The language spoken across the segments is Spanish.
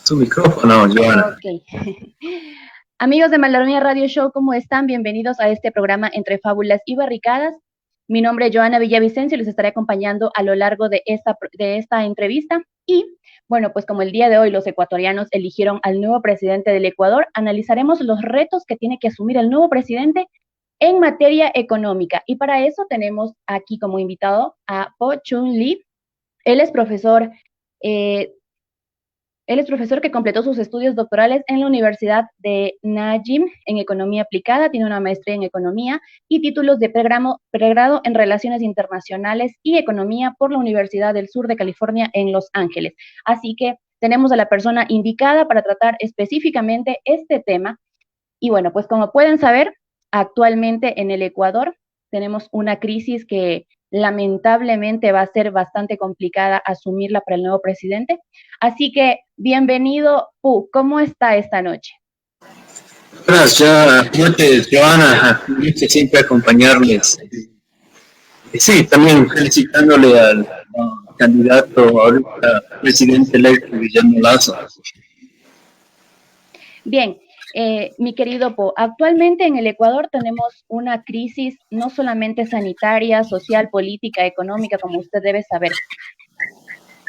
Su micrófono, Joana. Ok. Amigos de Malarmía Radio Show, ¿cómo están? Bienvenidos a este programa Entre Fábulas y Barricadas. Mi nombre es Joana Villavicencio y les estaré acompañando a lo largo de esta entrevista. Y bueno, pues como el día de hoy los ecuatorianos eligieron al nuevo presidente del Ecuador, analizaremos los retos que tiene que asumir el nuevo presidente en materia económica. Y para eso tenemos aquí como invitado a Po Chun Lee. Él es profesor que completó sus estudios doctorales en la Universidad de Najim en Economía Aplicada, tiene una maestría en Economía y títulos de pregrado en Relaciones Internacionales y Economía por la Universidad del Sur de California en Los Ángeles. Así que tenemos a la persona indicada para tratar específicamente este tema. Y bueno, pues como pueden saber, actualmente en el Ecuador tenemos una crisis que lamentablemente va a ser bastante complicada asumirla para el nuevo presidente. Así que, bienvenido, Pu. ¿Cómo está esta noche? Gracias, Joana. Siempre acompañarles. Sí, también felicitándole al candidato ahorita presidente electo, Guillermo Lasso. Bien. Mi querido Po, actualmente en el Ecuador tenemos una crisis no solamente sanitaria, social, política, económica, como usted debe saber.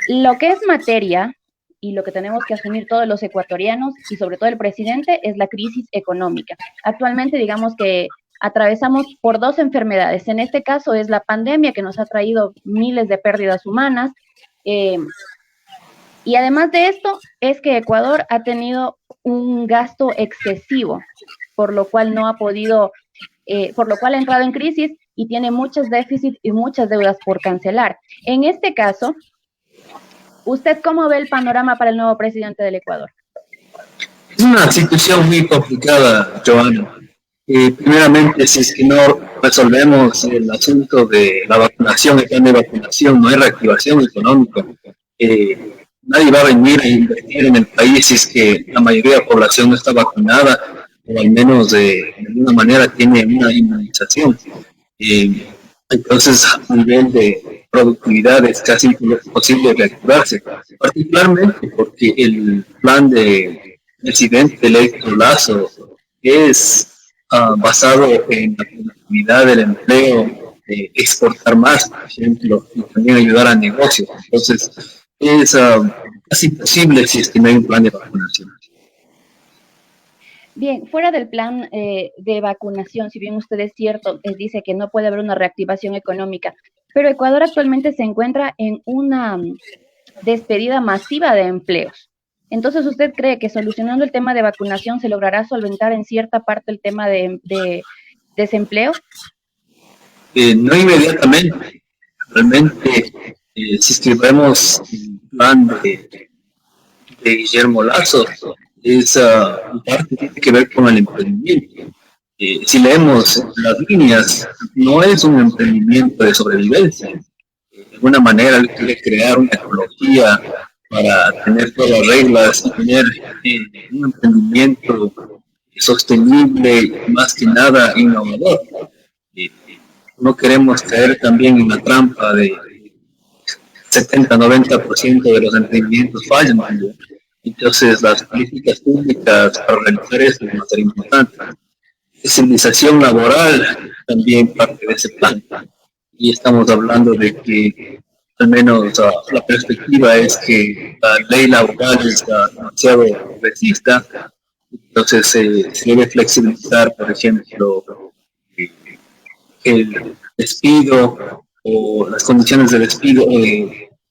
Lo que es materia y lo que tenemos que asumir todos los ecuatorianos y sobre todo el presidente es la crisis económica. Actualmente digamos que atravesamos por dos enfermedades. En este caso es la pandemia que nos ha traído miles de pérdidas humanas. Y además de esto es que Ecuador ha tenido un gasto excesivo, por lo cual no ha podido, por lo cual ha entrado en crisis y tiene muchos déficits y muchas deudas por cancelar. En este caso, ¿usted cómo ve el panorama para el nuevo presidente del Ecuador? Es una situación muy complicada, Joana. Primeramente, si es que no resolvemos el asunto de la vacunación, el plan de vacunación, no hay reactivación económica. Nadie va a venir a invertir en el país si es que la mayoría de la población no está vacunada o al menos de alguna manera tiene una inmunización. Entonces, a nivel de productividad es casi imposible reactivarse, particularmente porque el plan de presidente electo Lasso es basado en la productividad del empleo, exportar más, por ejemplo, y también ayudar a negocios. Entonces, es casi imposible si es que no hay un plan de vacunación. Bien, fuera del plan de vacunación, si bien usted es cierto, dice que no puede haber una reactivación económica, pero Ecuador actualmente se encuentra en una despedida masiva de empleos. Entonces, ¿usted cree que solucionando el tema de vacunación se logrará solventar en cierta parte el tema de desempleo? No inmediatamente. Realmente, si escribimos el plan de Guillermo Lasso, esa parte tiene que ver con el emprendimiento. Si leemos las líneas, no es un emprendimiento de sobrevivencia. De alguna manera él quiere crear una ecología para tener todas las reglas y tener un emprendimiento sostenible y más que nada innovador. No queremos caer también en la trampa de 70-90% de los emprendimientos fallan. Entonces, las políticas públicas para realizar eso van a ser importantes. Civilización laboral también parte de ese plan. Y estamos hablando de que, al menos la perspectiva es que la ley laboral está demasiado progresista, entonces se debe flexibilizar, por ejemplo, el despido o las condiciones de despido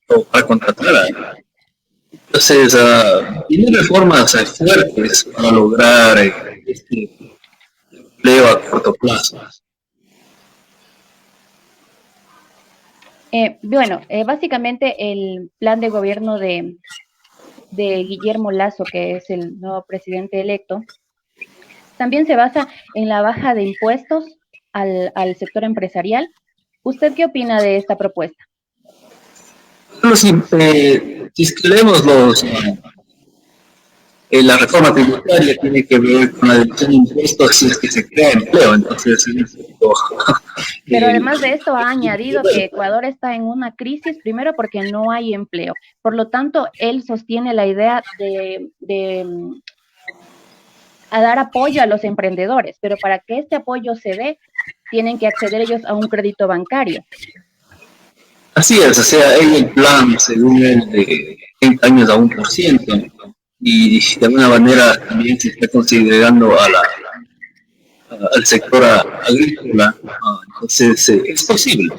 o para contratar. Entonces, tiene reformas fuertes para lograr este empleo a corto plazo. Básicamente el plan de gobierno de Guillermo Lasso, que es el nuevo presidente electo, también se basa en la baja de impuestos al sector empresarial. ¿Usted qué opina de esta propuesta? Bueno, si leemos la reforma tributaria tiene que ver con la deducción de impuestos si es que se crea empleo. Entonces, poco... Pero además de esto ha añadido que Ecuador está en una crisis, primero porque no hay empleo. Por lo tanto, él sostiene la idea de a dar apoyo a los emprendedores, pero para que este apoyo se dé, tienen que acceder ellos a un crédito bancario. Así es, o sea, hay el plan, según él, de 30 años a 1%, y de alguna manera también se está considerando al sector agrícola, entonces es posible.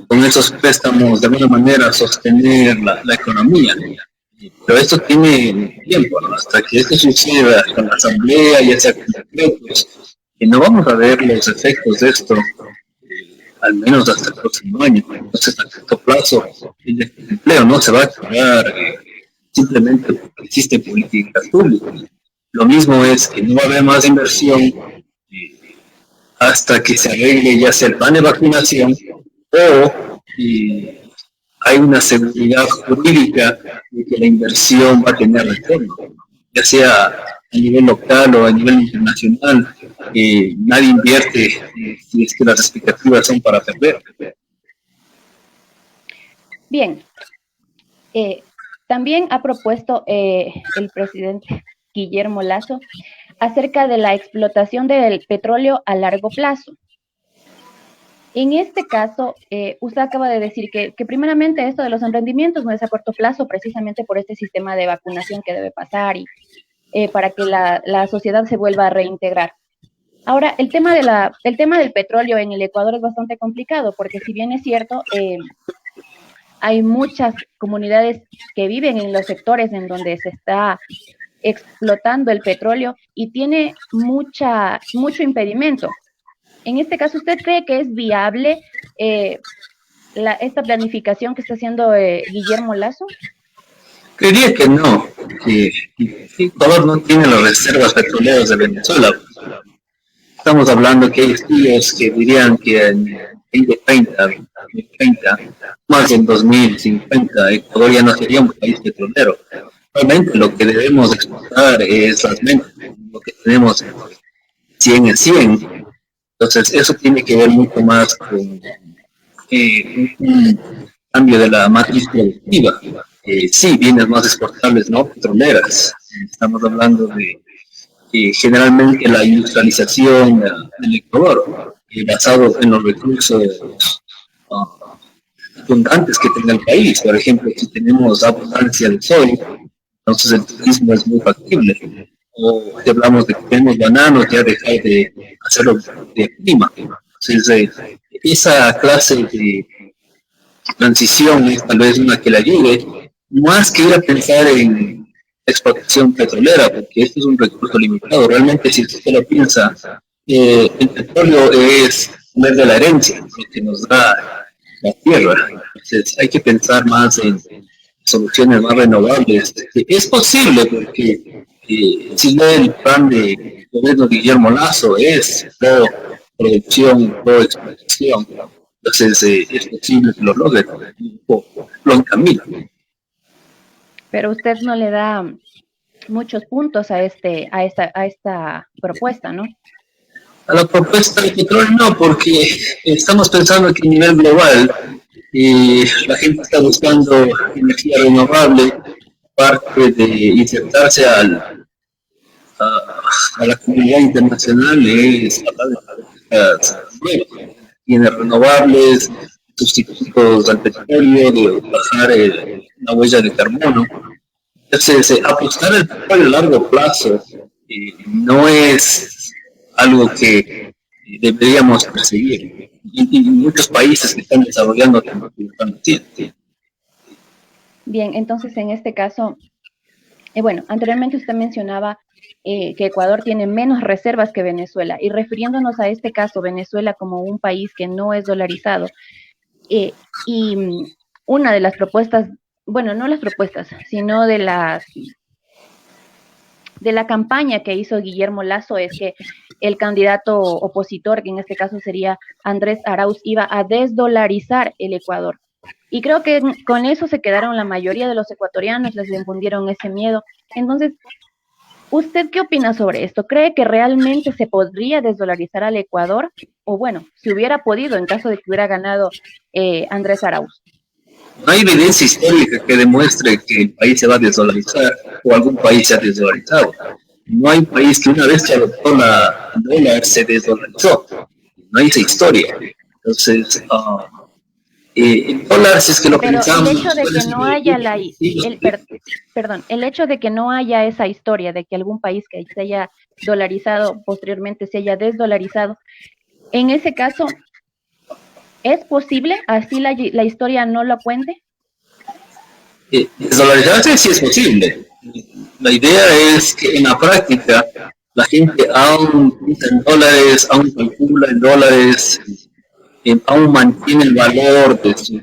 Con esos préstamos, de alguna manera, sostener la economía. Pero esto tiene tiempo, ¿no? Hasta que esto suceda con la asamblea, ya sea con decretos, y no vamos a ver los efectos de esto, al menos hasta el próximo año. Entonces, a corto plazo, el empleo no se va a crear simplemente porque existen políticas públicas. Lo mismo es que no va a haber más inversión hasta que se arregle ya sea el plan de vacunación o hay una seguridad jurídica de que la inversión va a tener retorno, ya sea a nivel local o a nivel internacional. Nadie invierte si es que las expectativas son para perder. Bien, también ha propuesto el presidente Guillermo Lasso acerca de la explotación del petróleo a largo plazo. En este caso, usted acaba de decir que primeramente esto de los emprendimientos no es a corto plazo, precisamente por este sistema de vacunación que debe pasar y para que la sociedad se vuelva a reintegrar. Ahora, el tema del petróleo en el Ecuador es bastante complicado, porque si bien es cierto, hay muchas comunidades que viven en los sectores en donde se está explotando el petróleo y tiene mucho impedimento. En este caso, ¿usted cree que es viable esta planificación que está haciendo Guillermo Lasso? Creería que no, que Ecuador no tiene las reservas petroleras de Venezuela. Estamos hablando que hay estudios que dirían que en 2030, más en 2050, Ecuador ya no sería un país petrolero. Realmente lo que debemos exportar es las mentes, lo que tenemos 100 en 100. Entonces, eso tiene que ver mucho más con un cambio de la matriz productiva. Sí, bienes más exportables, no petroleras. Estamos hablando de generalmente la industrialización del Ecuador, basado en los recursos abundantes que tenga el país. Por ejemplo, si tenemos abundancia de sol, entonces el turismo es muy factible. O si hablamos de que tenemos bananos, ya dejar de hacerlo de clima. Entonces, esa clase de transición es tal vez una que le ayude, más que ir a pensar en explotación petrolera, porque este es un recurso limitado. Realmente, si usted lo piensa, el petróleo es de la herencia, lo que nos da la tierra. Entonces, hay que pensar más en soluciones más renovables. Es posible porque si ve el plan de gobierno de Guillermo Lasso es pro producción, pro explotación. Entonces es posible que lo logre, lo encamina. Pero usted no le da muchos puntos a esta propuesta, ¿no? A la propuesta de petróleo no, porque estamos pensando que a nivel global la gente está buscando energía renovable, parte de insertarse a la comunidad internacional es hablar de energías nuevas, energías renovables, sustitutos al petróleo, de bajar la huella de carbono. Entonces, apostar al petróleo a largo plazo no es algo que deberíamos perseguir. Y muchos países que están desarrollando están haciendo. Bien, entonces en este caso, bueno, anteriormente usted mencionaba que Ecuador tiene menos reservas que Venezuela, y refiriéndonos a este caso, Venezuela como un país que no es dolarizado, y una de las propuestas, bueno, no las propuestas, sino de la campaña que hizo Guillermo Lasso es que el candidato opositor, que en este caso sería Andrés Arauz, iba a desdolarizar el Ecuador. Y creo que con eso se quedaron la mayoría de los ecuatorianos, les infundieron ese miedo. Entonces, ¿Usted qué opina sobre esto? ¿Cree que realmente se podría desdolarizar al Ecuador? O bueno, si hubiera podido en caso de que hubiera ganado Andrés Arauz. No hay evidencia histórica que demuestre que el país se va a desdolarizar o algún país se ha desdolarizado. No hay país que una vez que adoptó la dólar se desdolarizó. No hay esa historia. Entonces, el dólar, si es que lo Pero el pensamos, hecho de puede que no haya sobrevivir. perdón, el hecho de que no haya esa historia de que algún país que se haya dolarizado posteriormente se haya desdolarizado, en ese caso, ¿es posible? Así la historia no lo cuente. Desdolarizarse sí es posible. La idea es que en la práctica la gente aún piensa en dólares, aún calcula en dólares, aún mantiene el valor de sus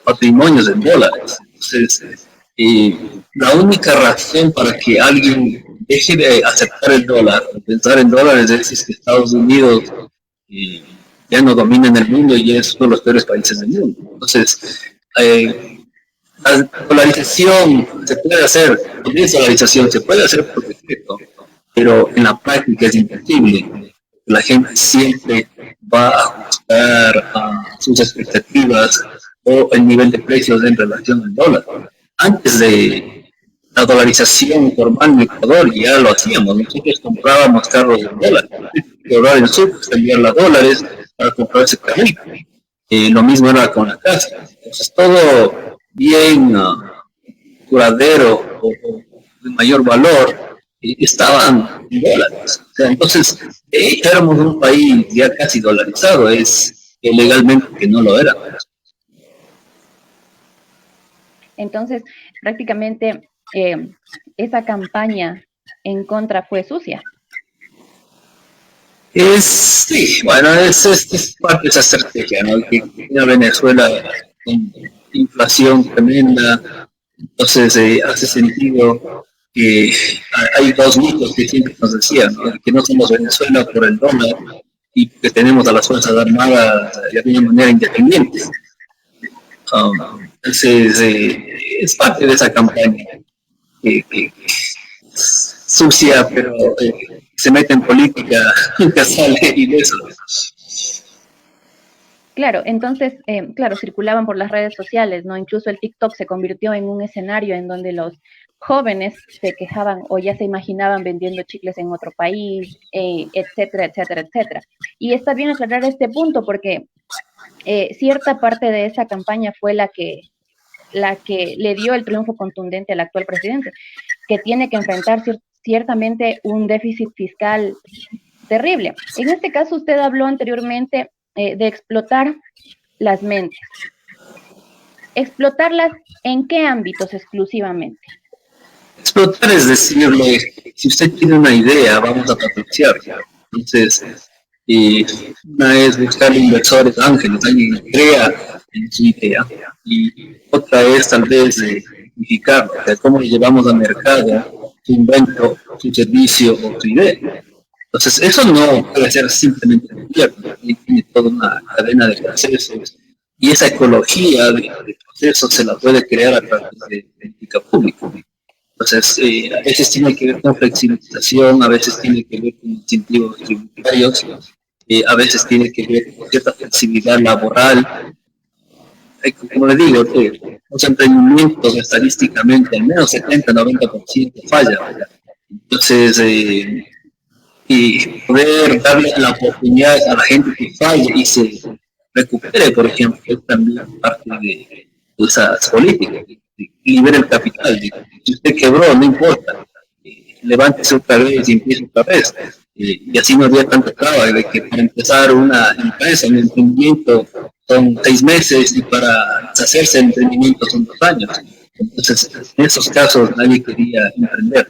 patrimonios en dólares. Entonces, la única razón para que alguien deje de aceptar el dólar, o pensar en dólares, es que Estados Unidos eh, ya no domina en el mundo y es uno de los peores países del mundo. Entonces, eh, la polarización se puede hacer, la desolarización se puede hacer por decreto, pero en la práctica es imposible. La gente siempre va a ajustar a sus expectativas o el nivel de precios en relación al dólar. Antes de la dolarización formal en Ecuador ya lo hacíamos, nosotros comprábamos carros en dólares, ahorrar en subs, enviarla a dólares para comprar ese carrito. Lo mismo era con la casa. Entonces todo bien duradero o de mayor valor estaban en dólares. O sea, entonces éramos un país ya casi dolarizado, es legalmente que no lo era. Entonces, prácticamente esa campaña en contra fue sucia. Sí, bueno, es parte de esa estrategia, ¿no? Que tiene Venezuela con inflación tremenda, entonces hace sentido que hay dos mitos que siempre nos decían, ¿no? Que no somos Venezuela por el dólar y que tenemos a las Fuerzas Armadas de alguna manera independientes. Entonces, es parte de esa campaña que sucia, pero se mete en política, nunca sale ileso. Claro, entonces, claro, circulaban por las redes sociales, ¿no? Incluso el TikTok se convirtió en un escenario en donde los jóvenes se quejaban o ya se imaginaban vendiendo chicles en otro país, etcétera, etcétera, etcétera. Y está bien aclarar este punto porque cierta parte de esa campaña fue la que le dio el triunfo contundente al actual presidente, que tiene que enfrentar ciertamente un déficit fiscal terrible. En este caso, usted habló anteriormente de explotar las mentes. ¿Explotarlas en qué ámbitos exclusivamente? Explotar es decirle, si usted tiene una idea, vamos a potenciarla. Entonces, una es buscar inversores ángeles, alguien que crea en su idea, y otra es tal vez identificarlo, o sea, cómo lo llevamos al mercado, su invento, su servicio o su idea. Entonces, eso no puede ser simplemente el gobierno, tiene toda una cadena de procesos y esa ecología de procesos se la puede crear a través de política pública. Entonces, a veces tiene que ver con flexibilización, a veces tiene que ver con incentivos tributarios, a veces tiene que ver con cierta flexibilidad laboral. Como le digo, los emprendimientos estadísticamente al menos 70-90% fallan. Entonces, y poder darle la oportunidad a la gente que falle y se recupere, por ejemplo, es también parte de esas políticas, de libera el capital. Si usted quebró, no importa, levántese otra vez y empiece otra vez. Y así no había tanta traba de que para empezar una empresa, un emprendimiento, son 6 meses y para deshacerse el emprendimiento son 2 años. Entonces, en esos casos nadie quería emprender.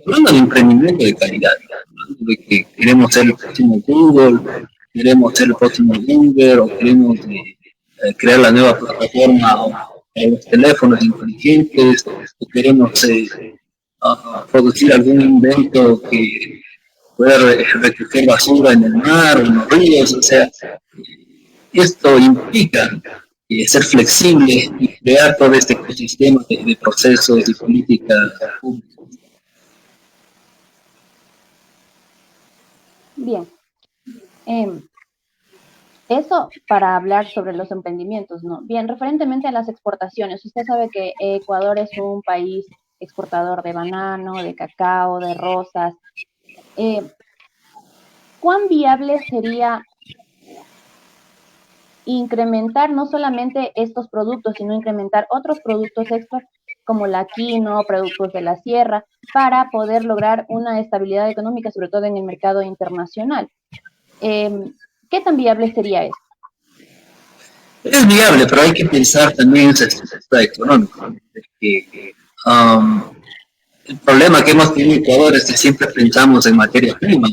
Hablando de emprendimiento de calidad, hablando de que queremos ser el próximo Google, queremos ser el próximo Uber o queremos crear la nueva plataforma en los teléfonos inteligentes, o queremos producir algún invento que pueda recoger basura en el mar o en los ríos, o sea, esto implica ser flexible y crear todo este ecosistema de procesos y políticas públicas. Bien. Eso para hablar sobre los emprendimientos, ¿no? Bien, referentemente a las exportaciones, usted sabe que Ecuador es un país exportador de banano, de cacao, de rosas. ¿Cuán viable sería incrementar no solamente estos productos, sino incrementar otros productos extras como la quinoa, productos de la sierra, para poder lograr una estabilidad económica, sobre todo en el mercado internacional? ¿Qué tan viable sería eso? Es viable, pero hay que pensar también en ese aspecto económico. Que, um, el problema que hemos tenido en Ecuador es que siempre pensamos en materia prima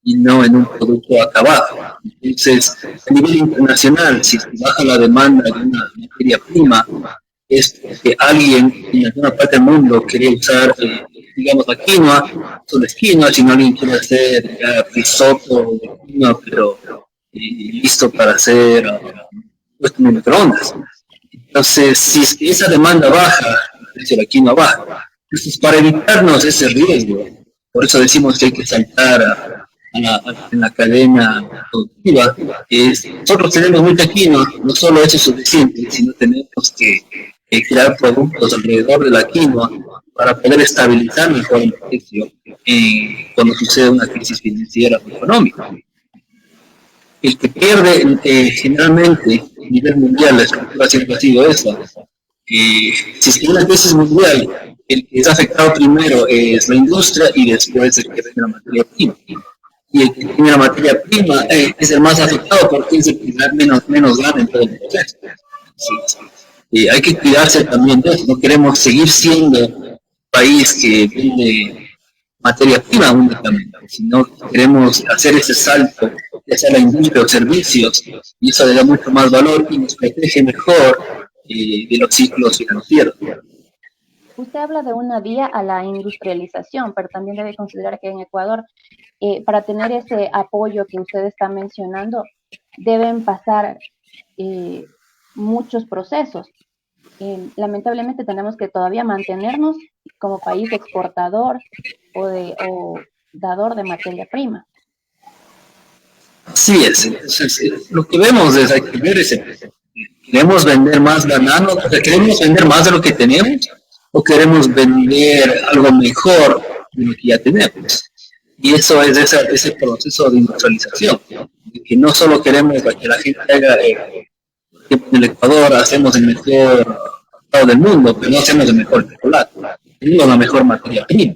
y no en un producto acabado. Entonces, a nivel internacional, si se baja la demanda de una materia prima, es que alguien en alguna parte del mundo quiere usar, digamos, la quinoa, solo es quinoa, si no alguien quiere hacer risotto de quinoa, pero listo para hacer puesto en microondas. Entonces, si es que esa demanda baja, el precio de la quinoa baja. Entonces, para evitarnos ese riesgo, por eso decimos que hay que saltar en la cadena productiva, nosotros tenemos mucha quinoa, no solo eso es suficiente, sino tenemos que crear productos alrededor de la quinoa para poder estabilizar mejor el precio cuando sucede una crisis financiera o económica. El que pierde generalmente a nivel mundial, la estructura siempre ha sido esa. Si es que una crisis mundial, el que es afectado primero es la industria y después el que vende la materia prima. Y el que tiene la materia prima es el más afectado porque es el que menos gana en todo el proceso. Sí, sí. Hay que cuidarse también de eso. No queremos seguir siendo un país que vende materia prima únicamente, sino queremos hacer ese salto, ya sea la industria o servicios, y eso le da mucho más valor y nos protege mejor de los ciclos financieros. Usted habla de una vía a la industrialización, pero también debe considerar que en Ecuador, para tener ese apoyo que usted está mencionando, deben pasar eh, muchos procesos. Lamentablemente tenemos que todavía mantenernos como país exportador o dador de materia prima. Así es, entonces lo que vemos es, hay que ver ese, queremos vender más ganando, o sea, queremos vender más de lo que tenemos o queremos vender algo mejor de lo que ya tenemos. Y eso es ese proceso de industrialización, que no solo queremos que la gente haga, en el Ecuador hacemos el mejor estado del mundo, pero no hacemos el mejor chocolate, tenemos la mejor materia prima.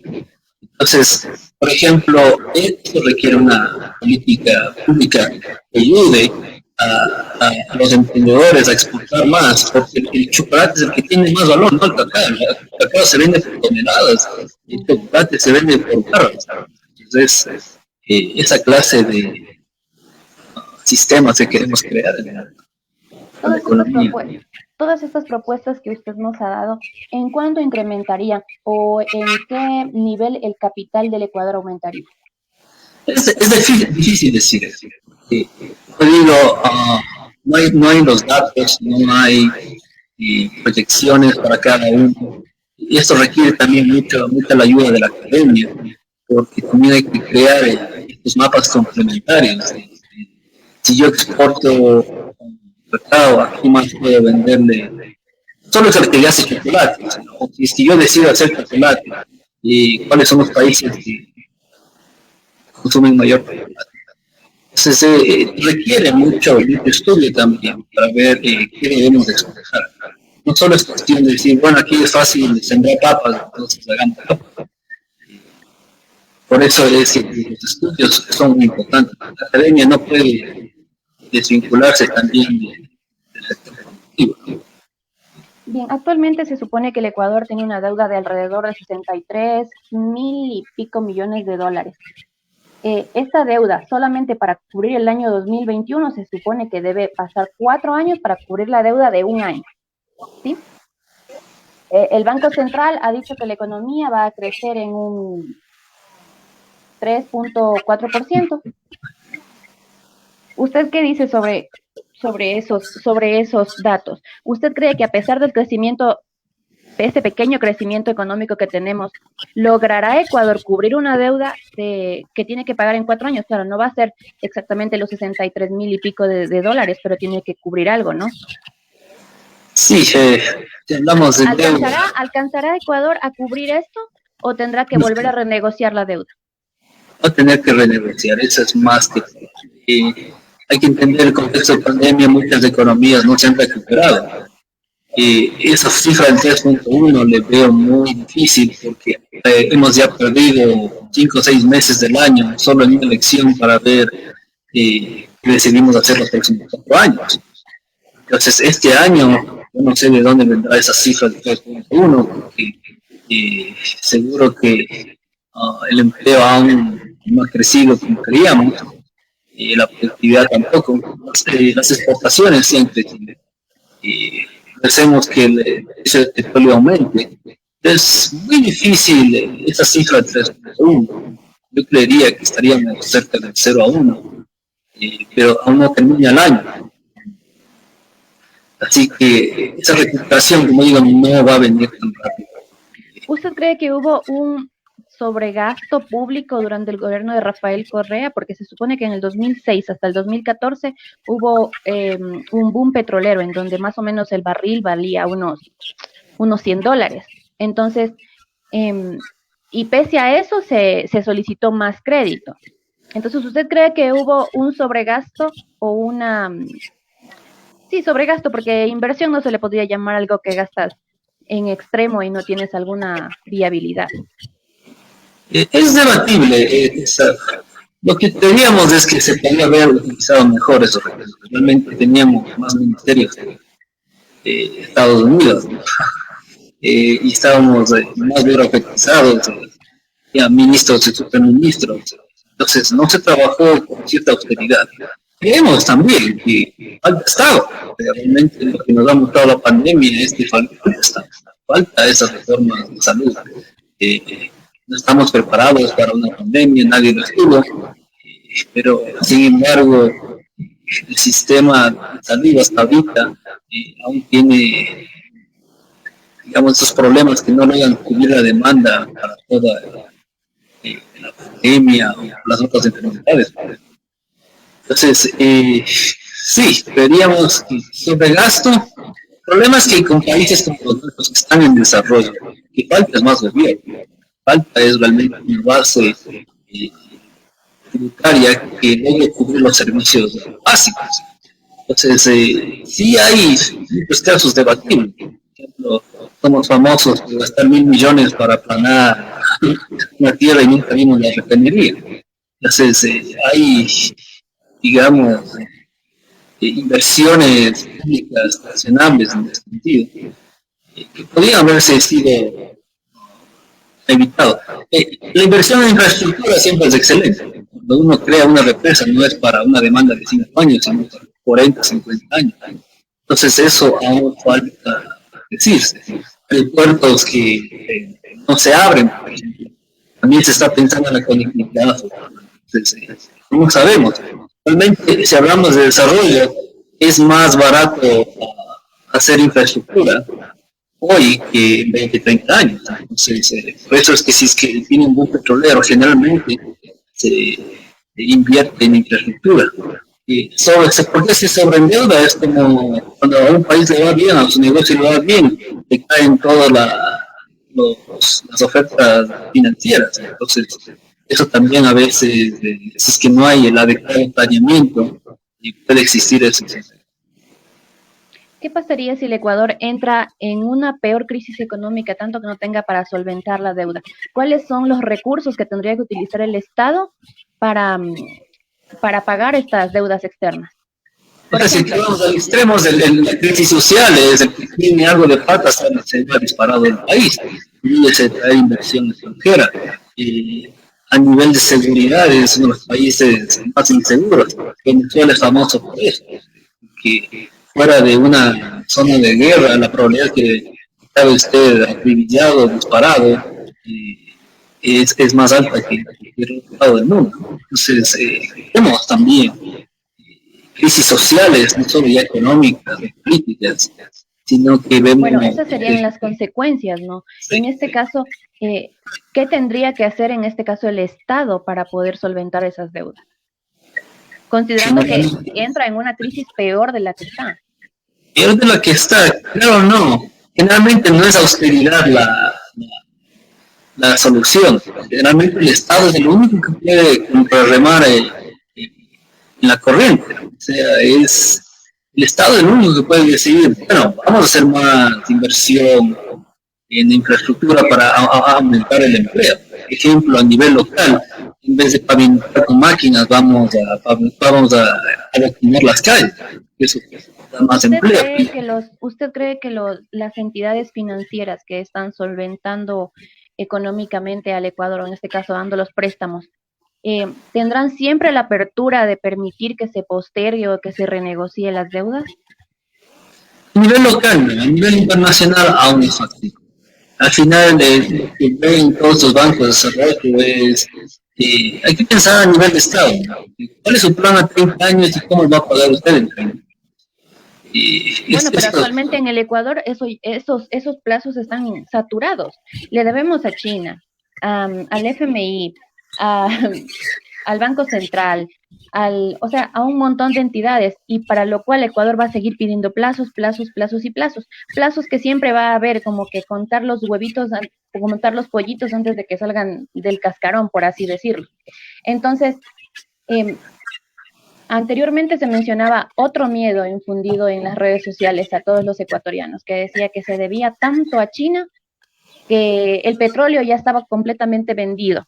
Entonces, por ejemplo, esto requiere una política pública que ayude a los emprendedores a exportar más, porque el chocolate es el que tiene más valor, no el cacao. El cacao se vende por toneladas, el chocolate se vende por carros. Entonces, esa clase de sistemas que queremos crear en la Todas estas, economía. todas estas propuestas que usted nos ha dado, ¿en cuánto incrementaría o en qué nivel el capital del Ecuador aumentaría? Es difícil decir eso. Yo digo, no hay los datos, no hay proyecciones para cada uno. Y esto requiere también mucha la ayuda de la academia, porque también hay que crear estos mapas complementarios. Si yo exporto cacao, aquí más puedo venderle. Solo es el que ya hace chocolate. ¿No? Si es que yo decido hacer chocolate, y cuáles son los países que consumen mayor chocolate. Entonces, requiere mucho estudio también para ver qué debemos expresar. No solo es cuestión de decir, bueno, aquí es fácil sembrar papas, entonces hagamos papas. Por eso es que los estudios son muy importantes. La academia no puede desvincularse también del sector productivo. Bien, actualmente se supone que el Ecuador tiene una deuda de alrededor de 63.000 y pico millones de dólares. Esta deuda solamente para cubrir el año 2021 se supone que debe pasar 4 años para cubrir la deuda de un año. ¿Sí? El Banco Central ha dicho que la economía va a crecer en un 3.4%. ¿Usted qué dice sobre esos datos? ¿Usted cree que a pesar del crecimiento este pequeño crecimiento económico que tenemos, ¿logrará Ecuador cubrir una deuda que tiene que pagar en 4 años? Claro, no va a ser exactamente los 63,000 y pico de dólares, pero tiene que cubrir algo, ¿no? Sí, hablamos de deuda. ¿Alcanzará Ecuador a cubrir esto o tendrá que volver a renegociar la deuda? Va a tener que renegociar, eso es más que... hay que entender el contexto de pandemia, muchas economías no se han recuperado. Esa cifra del 3.1 le veo muy difícil porque hemos ya perdido 5 o 6 meses del año solo en una elección para ver qué decidimos hacer los próximos 4 años. Entonces, este año, yo no sé de dónde vendrá esa cifra del 3.1, porque seguro que el empleo aún no ha crecido como queríamos, y la productividad tampoco, las exportaciones sí han crecido. Pensemos que el precio del petróleo aumente. Es muy difícil esa cifra de 3.1. Yo creería que estaríamos cerca del 0 a 1, pero aún no termina el año. Así que esa recuperación, como digo, no va a venir tan rápido. ¿Usted cree que hubo un sobregasto público durante el gobierno de Rafael Correa? Porque se supone que en el 2006 hasta el 2014 hubo un boom petrolero en donde más o menos el barril valía unos $100. Entonces, y pese a eso se solicitó más crédito. Entonces, ¿usted cree que hubo un sobregasto o una... Sí, sobregasto, porque inversión no se le podría llamar algo que gastas en extremo y no tienes alguna viabilidad? Es debatible. Lo que teníamos es que se podía haber utilizado mejor esos recursos. Realmente teníamos más ministerios de Estados Unidos, ¿no? Y estábamos más burocratizados, ya ministros y superministros. Entonces no se trabajó con cierta austeridad. Creemos también que falta Estado. Realmente lo que nos ha mostrado la pandemia es que falta esas reformas de salud. No estamos preparados para una pandemia, nadie lo estuvo, pero sin embargo el sistema de salud hasta ahorita aún tiene, digamos, esos problemas que no logran cubrir la demanda para toda la pandemia o las otras enfermedades. Entonces, sí, veríamos sobregasto. El problema es que con países como los nuestros que están en desarrollo, que falta es más gobierno, falta es realmente una base tributaria que logre cubrir los servicios básicos. Entonces, sí hay muchos casos debatibles. Por ejemplo, somos famosos por gastar 1.000 millones para aplanar una tierra y nunca vimos la refinería. Entonces, hay, digamos, inversiones públicas nacionales en este sentido, que podrían haberse sido evitado. La inversión en infraestructura siempre es excelente. Cuando uno crea una represa no es para una demanda de 5 años, sino para 40, 50 años. Entonces eso aún falta decirse. Hay puertos que no se abren, por ejemplo. También se está pensando en la conectividad. Entonces, no sabemos. Realmente, si hablamos de desarrollo, es más barato hacer infraestructura hoy que en 20, 30 años. Entonces, por eso es que si es que tiene un buen petrolero, generalmente se invierte en infraestructura. ¿Por qué se sobreendeuda? Es como cuando a un país le va bien, a su negocio le va bien, le caen todas las ofertas financieras. Entonces, eso también a veces, si es que no hay el adecuado planeamiento, puede existir eso. ¿Qué pasaría si el Ecuador entra en una peor crisis económica, tanto que no tenga para solventar la deuda? ¿Cuáles son los recursos que tendría que utilizar el Estado para pagar estas deudas externas? Si vamos al extremo de la crisis social, es el que tiene algo de patas, se ha disparado el país, y se trae inversión extranjera. A nivel de seguridad es uno de los países más inseguros. Venezuela es famoso por eso, que fuera de una zona de guerra, la probabilidad que acabe usted acribillado, disparado, es más alta que en cualquier otro lado del mundo. Entonces, tenemos también crisis sociales, no solo ya económicas, políticas, sino que vemos... Bueno, esas serían las consecuencias, ¿no? Sí. En este caso, ¿qué tendría que hacer en este caso el Estado para poder solventar esas deudas? Considerando que entra en una crisis peor de la que está. Peor de la que está, claro, no. Generalmente no es austeridad la solución. Generalmente el Estado es el único que puede contrarremar en la corriente. O sea, es el Estado es el único que puede decidir, bueno, vamos a hacer más inversión en infraestructura para aumentar el empleo. Por ejemplo, a nivel local, en vez de pavimentar con máquinas, vamos a adoctrinar las calles. Eso da más empleo. ¿Usted cree que las entidades financieras que están solventando económicamente al Ecuador, o en este caso dando los préstamos, tendrán siempre la apertura de permitir que se postergue o que se renegocie las deudas? A nivel local, a nivel internacional aún es fácil. Al final, lo que ven todos los bancos de desarrollo es hay que pensar a nivel de Estado, ¿no? ¿Cuál es su plan a 30 años y cómo va a pagar usted en 30 años? Bueno, pero actualmente en el Ecuador esos plazos están saturados. Le debemos a China, al FMI, al Banco Central, o sea, a un montón de entidades, y para lo cual Ecuador va a seguir pidiendo plazos y plazos que siempre va a haber, como que contar los huevitos, contar los pollitos antes de que salgan del cascarón, por así decirlo. Entonces, anteriormente se mencionaba otro miedo infundido en las redes sociales a todos los ecuatorianos, que decía que se debía tanto a China que el petróleo ya estaba completamente vendido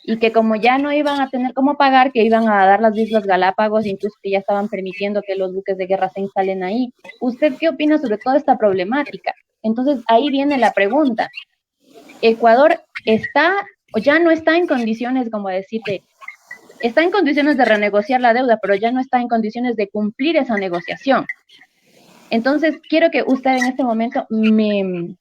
y que como ya no iban a tener cómo pagar, que iban a dar las Islas Galápagos, incluso que ya estaban permitiendo que los buques de guerra se instalen ahí. ¿Usted qué opina sobre toda esta problemática? Entonces ahí viene la pregunta. ¿Ecuador está o ya no está en condiciones, como decirte, está en condiciones de renegociar la deuda, pero ya no está en condiciones de cumplir esa negociación? Entonces quiero que usted en este momento me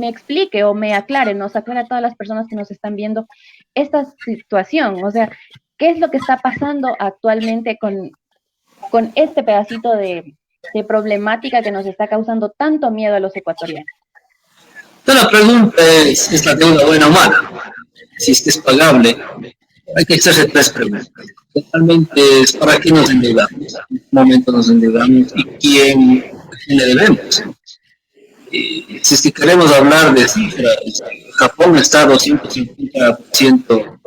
explique o me aclare, nos aclare a todas las personas que nos están viendo esta situación, o sea, ¿qué es lo que está pasando actualmente con este pedacito de problemática que nos está causando tanto miedo a los ecuatorianos? La pregunta es la deuda buena o mala? Si es que es pagable, hay que hacerse tres preguntas. Totalmente es para qué nos endeudamos, en qué momento nos endeudamos y a quién le debemos. Si es que queremos hablar de cifras, Japón está 250%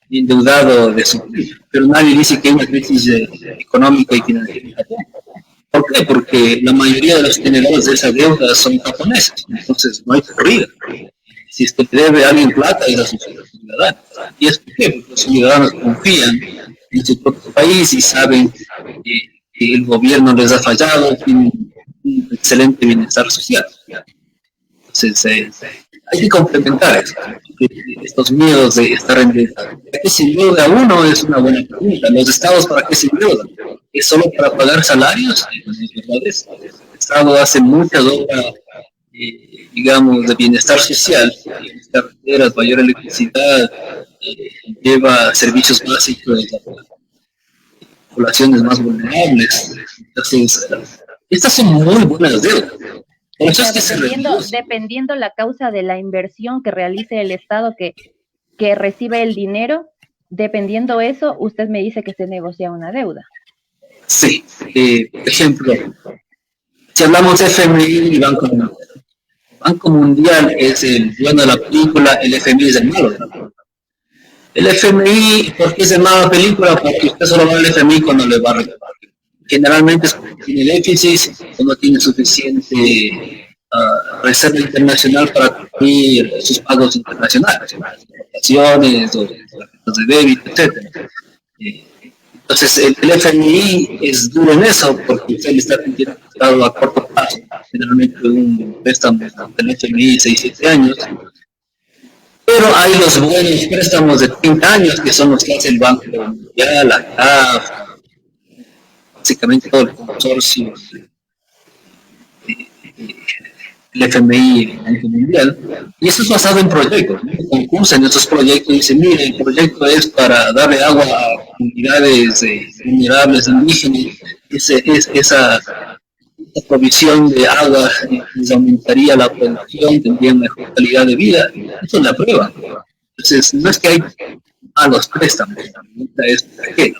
endeudado de su PIB, pero nadie dice que hay una crisis económica y financiera en Japón. ¿Por qué? Porque la mayoría de los tenedores de esa deuda son japoneses, entonces no hay corrida. Si es que debe a alguien plata, es a sus ciudadanos. ¿Y es por qué? Porque los ciudadanos confían en su propio país y saben que el gobierno les ha fallado, tienen un excelente bienestar social. Entonces, hay que complementar eso, estos miedos de estar endeudado. ¿Para qué se endeuda uno? Es una buena pregunta. ¿Los estados para qué se endeudan? ¿Es solo para pagar salarios? No es verdad eso. El Estado hace muchas obras, digamos, de bienestar social, carreteras, mayor electricidad, lleva servicios básicos a poblaciones más vulnerables. Entonces, estas son muy buenas deudas. Por eso es que dependiendo la causa de la inversión que realice el Estado que recibe el dinero, dependiendo eso, usted me dice que se negocia una deuda. Sí, por ejemplo, si hablamos de FMI y Banco Mundial. Banco Mundial es el bueno de la película, el FMI es el malo de la película. El FMI, ¿por qué es el malo de la película? Porque usted solo va al FMI cuando le va a regalar. Generalmente es porque tiene déficit o no tiene suficiente reserva internacional para cumplir sus pagos internacionales, exportaciones o tarjetas de débito, etc. Entonces, el FMI es duro en eso porque usted le está pidiendo prestado a corto plazo, generalmente un préstamo del FMI de 6-7 años. Pero hay los buenos préstamos de 30 años que son los que hace el Banco Mundial, la CAF, básicamente todo el consorcio, el FMI, el Banco Mundial, y eso es basado en proyectos, ¿no? Concursan esos proyectos y dicen, mire, el proyecto es para darle agua a comunidades vulnerables, indígenas, la provisión de agua les aumentaría la producción, tendrían mejor calidad de vida. Eso es la prueba. Entonces, no es que hay malos préstamos, la pregunta es ¿por qué?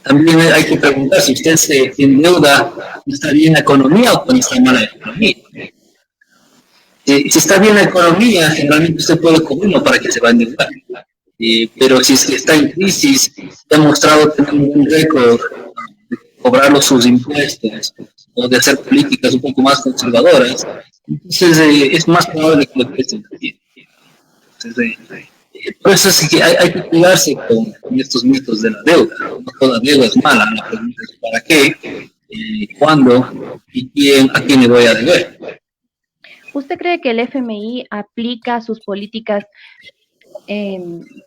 También hay que preguntar si usted se endeuda cuando está bien la economía o cuando está mala la economía. Si está bien la economía, generalmente usted puede cubrirlo para que se va a endeudar. Pero si es que está en crisis, ha mostrado tener un buen récord de cobrar sus impuestos o de hacer políticas un poco más conservadoras, entonces es más probable que lo presten también. Entonces, por eso es que hay que cuidarse con estos mitos de la deuda. No toda deuda es mala. La pregunta es ¿para qué? ¿Cuándo? ¿Y a quién le voy a deber? ¿Usted cree que el FMI aplica sus políticas,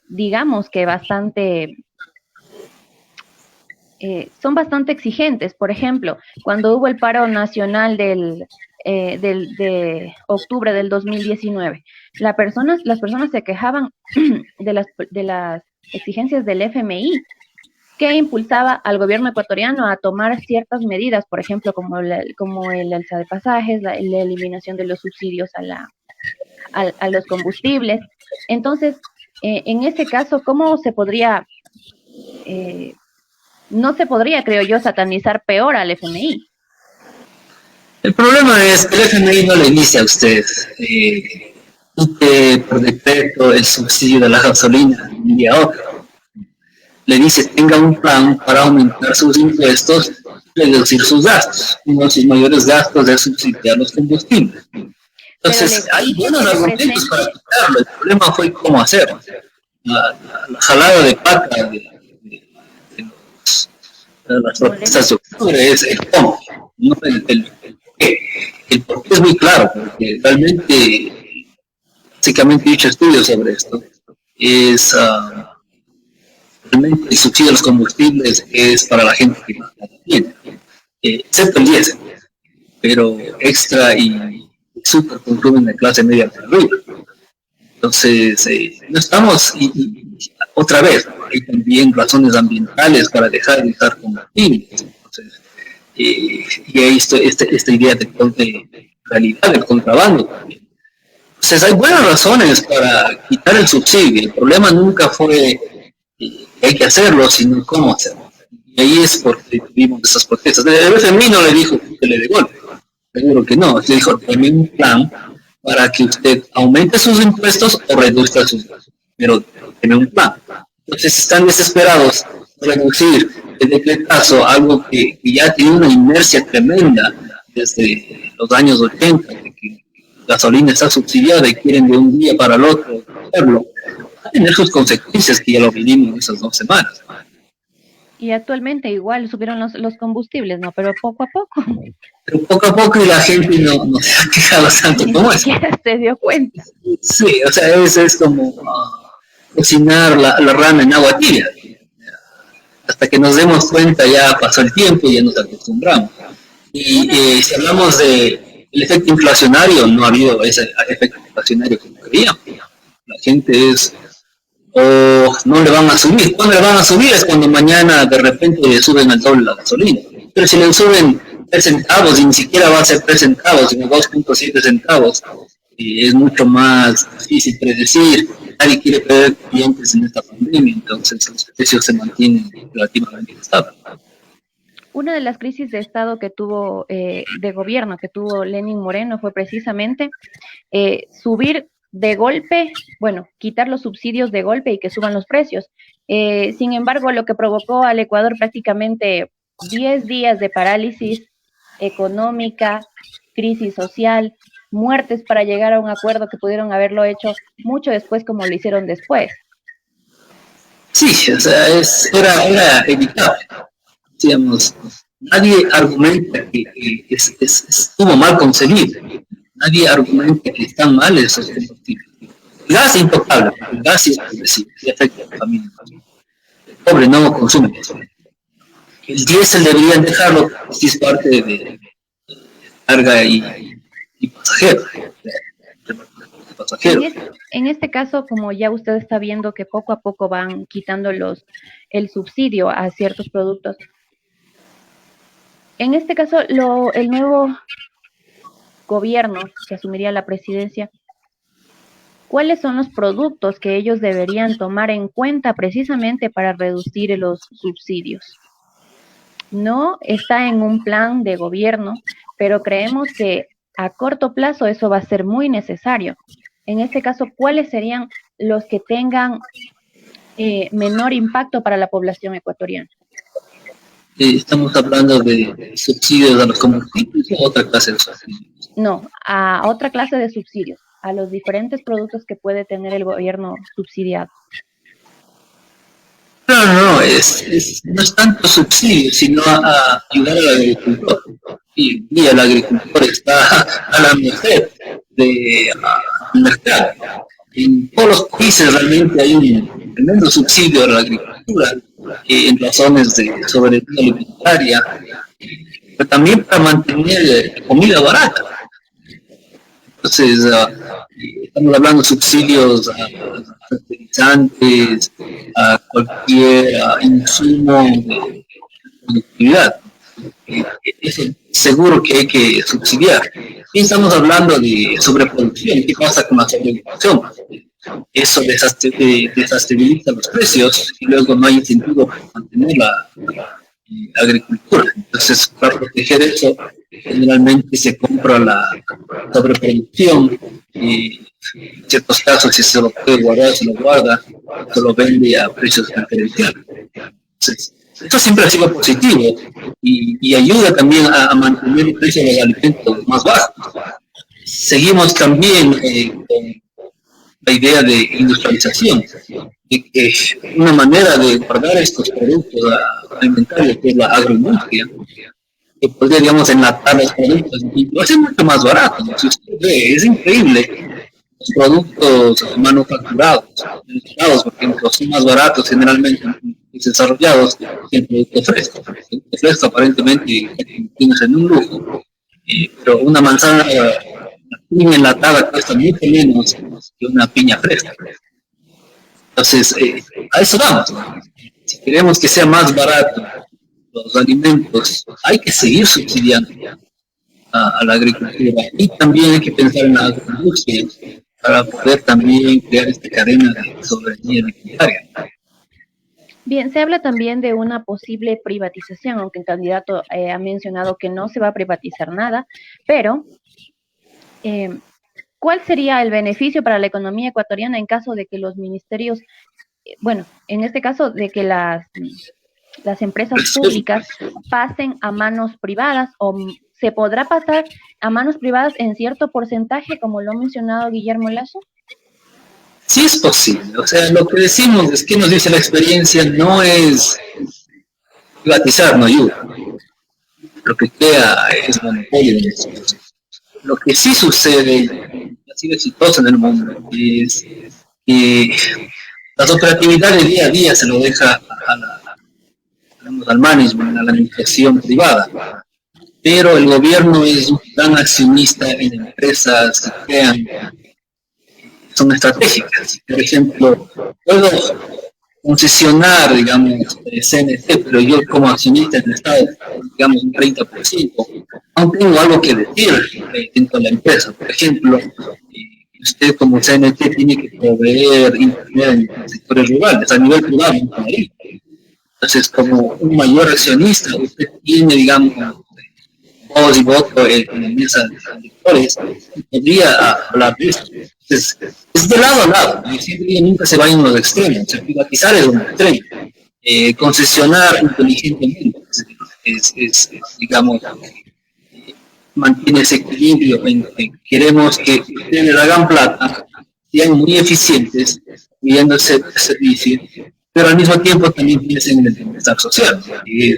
digamos que son bastante exigentes? Por ejemplo, cuando hubo el paro nacional de octubre del 2019, las personas se quejaban de las exigencias del FMI, que impulsaba al gobierno ecuatoriano a tomar ciertas medidas, por ejemplo, como el alza de pasajes, la eliminación de los subsidios a los combustibles. Entonces, en ese caso, ¿cómo se podría, no se podría, creo yo, satanizar peor al FMI? El problema es que el FMI no le dice a usted quite por decreto el subsidio de la gasolina y a otro. Le dice tenga un plan para aumentar sus impuestos y reducir sus gastos. Uno de sus mayores gastos es subsidiar los combustibles. Entonces, hay buenos argumentos para quitarlo. El problema fue cómo hacerlo. La jalada de pata de las protestas de octubre es el cómo, no el qué. El por qué es muy claro, porque realmente, básicamente he hecho estudios sobre esto, es realmente el subsidio de los combustibles es para la gente que más tiene, excepto el diésel, pero extra y super consumen de clase media para arriba. Entonces, no estamos, otra vez, hay también razones ambientales para dejar de usar combustibles. Entonces, y ahí está esta idea de realidad del contrabando. Entonces, hay buenas razones para quitar el subsidio. El problema nunca fue que hay que hacerlo, sino cómo hacerlo. Y ahí es porque tuvimos esas protestas. El FMI no le dijo que le dé golpe. Seguro que no. Le dijo también un plan para que usted aumente sus impuestos o reduzca sus gastos. Pero tiene un plan. Entonces están desesperados por reducir el decretazo, algo que ya tiene una inercia tremenda desde los años 80, de que la gasolina está subsidiada y quieren de un día para el otro hacerlo. Va a tener sus consecuencias que ya lo vivimos en esas 2 semanas. Y actualmente igual subieron los combustibles, ¿no? Pero poco a poco. Pero poco a poco y la gente no se ha quejado tanto como eso. Ni siquiera se dio cuenta. Sí, o sea, es como cocinar la rana en agua tibia. Hasta que nos demos cuenta ya pasó el tiempo y ya nos acostumbramos. Y si hablamos de el efecto inflacionario, no ha habido ese efecto inflacionario que creíamos. La gente no le van a subir. Cuando le van a subir es cuando mañana de repente le suben al doble la gasolina. Pero si le suben 3 centavos y ni siquiera va a ser 3 centavos, sino 2.7 centavos, es mucho más difícil predecir. Nadie quiere perder clientes en esta pandemia, entonces los precios se mantienen relativamente estables. Una de las crisis de Estado que tuvo, de gobierno que tuvo Lenín Moreno fue precisamente subir de golpe, bueno, quitar los subsidios de golpe y que suban los precios. Sin embargo, lo que provocó al Ecuador prácticamente 10 días de parálisis económica, crisis social, muertes para llegar a un acuerdo que pudieron haberlo hecho mucho después como lo hicieron después. Sí, o sea, era evitable. Digamos, nadie argumenta que estuvo mal concebido. Nadie argumenta que están mal esos combustibles. El gas es intocable, el gas es progresivo y afecta a la familia. El pobre no consume eso. El diésel deberían dejarlo si es parte de carga y pasajero. En este caso, como ya usted está viendo que poco a poco van quitando el subsidio a ciertos productos, En este caso, el nuevo gobierno que asumiría la presidencia, ¿cuáles son los productos que ellos deberían tomar en cuenta precisamente para reducir los subsidios? No está en un plan de gobierno, pero creemos que a corto plazo eso va a ser muy necesario. En este caso, ¿cuáles serían los que tengan menor impacto para la población ecuatoriana? ¿Estamos hablando de subsidios a los combustibles o otra clase de subsidios? No, a otra clase de subsidios, a los diferentes productos que puede tener el gobierno subsidiado. No es tanto subsidio, sino a ayudar al agricultor. Y el agricultor está a la merced del mercado. En todos los países realmente hay un tremendo subsidio a la agricultura, en razones de soberanía alimentaria, pero también para mantener comida barata. Entonces, estamos hablando de subsidios a fertilizantes, a cualquier insumo de productividad. Eso seguro que hay que subsidiar. Y estamos hablando de sobreproducción. ¿Qué pasa con la sobreproducción? Eso desestabiliza los precios y luego no hay incentivo para mantener la agricultura. Entonces, para proteger eso, generalmente se compra la sobreproducción y en ciertos casos, si se lo puede guardar, se lo guarda, se lo vende a precios preferenciales. Entonces, esto siempre ha sido positivo y ayuda también a mantener el precio de los alimentos más bajos. Seguimos también con la idea de industrialización, de que una manera de guardar estos productos alimentarios, que es la agroindustria, que podría, digamos, enlatar los productos y lo hace mucho más barato. Si usted ve, es increíble. Los productos manufacturados, por ejemplo, son más baratos generalmente desarrollados que el producto fresco. El producto fresco aparentemente tienes en un lujo, pero una manzana piña enlatada cuesta mucho menos que una piña fresca. Entonces, a eso vamos. Si queremos que sea más barato los alimentos, hay que seguir subsidiando a la agricultura y también hay que pensar en la agroindustria para poder también crear esta cadena de soberanía alimentaria. Bien, se habla también de una posible privatización, aunque el candidato ha mencionado que no se va a privatizar nada, pero ¿cuál sería el beneficio para la economía ecuatoriana en caso de que los ministerios, bueno, en este caso de que las empresas públicas pasen a manos privadas, o se podrá pasar a manos privadas en cierto porcentaje, como lo ha mencionado Guillermo Lasso? Sí es posible, o sea, lo que decimos es que nos dice la experiencia no es privatizar, no ayuda. Lo que queda es monopolio de negocios. Lo que sí sucede, ha sido exitoso en el mundo, es que las operatividades día a día se lo deja al management, a la administración privada, pero el gobierno es un gran accionista en empresas que crean, son estratégicas. Por ejemplo, puedo concesionar, digamos, CNT, pero yo como accionista del Estado, digamos, un 30%, aún tengo algo que decir dentro de la empresa. Por ejemplo, usted como CNT tiene que proveer internet en sectores rurales, a nivel privado, en Madrid. Entonces, como un mayor accionista, usted tiene, digamos, voz y voto en la mesa de directores, podría hablar de esto. Entonces, es de lado a lado, y siempre nunca se vayan los extremos. Privatizar es un extremo. Concesionar inteligentemente digamos, mantiene ese equilibrio en que queremos que ustedes hagan plata, sean muy eficientes, cuidando ese servicio, pero al mismo tiempo también piensen en el bienestar social. Y no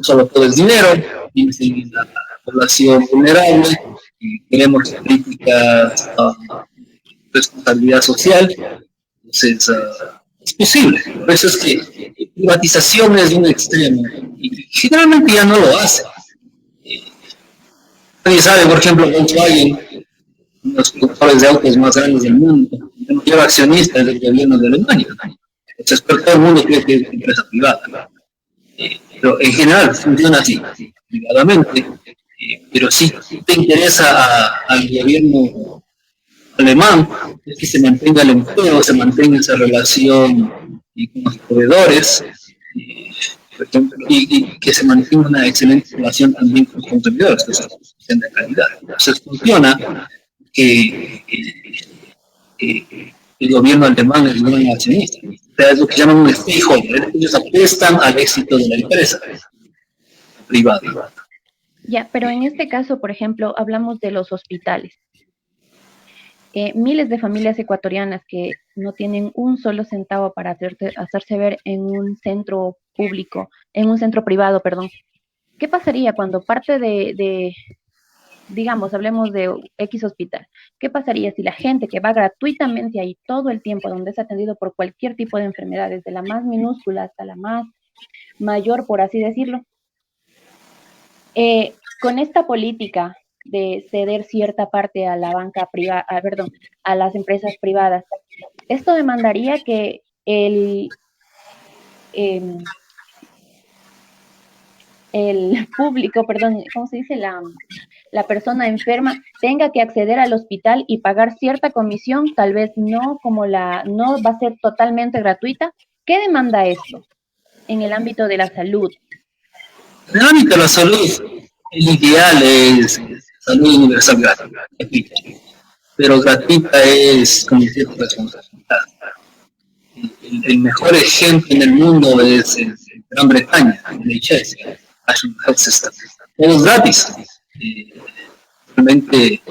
solo todo es dinero, piensen en la población vulnerable, y queremos políticas de responsabilidad social. Entonces, es posible. Por eso es que privatización es de un extremo y generalmente ya no lo hace. Nadie sabe, por ejemplo, Volkswagen, uno de los productores de autos más grandes del mundo, el mayor accionista del gobierno de Alemania. Entonces, pero todo el mundo cree que es una empresa privada. Pero en general funciona así. privadamente, pero sí te interesa al gobierno alemán es que se mantenga el empleo, se mantenga esa relación con los proveedores, por ejemplo, y que se mantenga una excelente relación también con los consumidores, que sean de calidad. Entonces funciona que el gobierno alemán es un gran accionista. O sea, es lo que llaman un stakeholder. Ellos apuestan al éxito de la empresa privada. Ya, pero en este caso, por ejemplo, hablamos de los hospitales. Miles de familias ecuatorianas que no tienen un solo centavo para hacerse ver en un centro público, en un centro privado, perdón. ¿Qué pasaría cuando parte digamos, hablemos de X hospital? ¿Qué pasaría si la gente que va gratuitamente ahí todo el tiempo, donde es atendido por cualquier tipo de enfermedad, desde la más minúscula hasta la más mayor, por así decirlo, con esta política de ceder cierta parte a la banca privada, perdón, a las empresas privadas, esto demandaría que el público, perdón, ¿cómo se dice? La persona enferma tenga que acceder al hospital y pagar cierta comisión, tal vez no no va a ser totalmente gratuita. ¿Qué demanda esto en el ámbito de la salud? En el ámbito de la salud, el ideal es salud universal gratuita, pero gratuita es con cierta responsabilidad. El mejor ejemplo en el mundo es en Gran Bretaña, en NHS, National Health System. Todo es gratis. Realmente,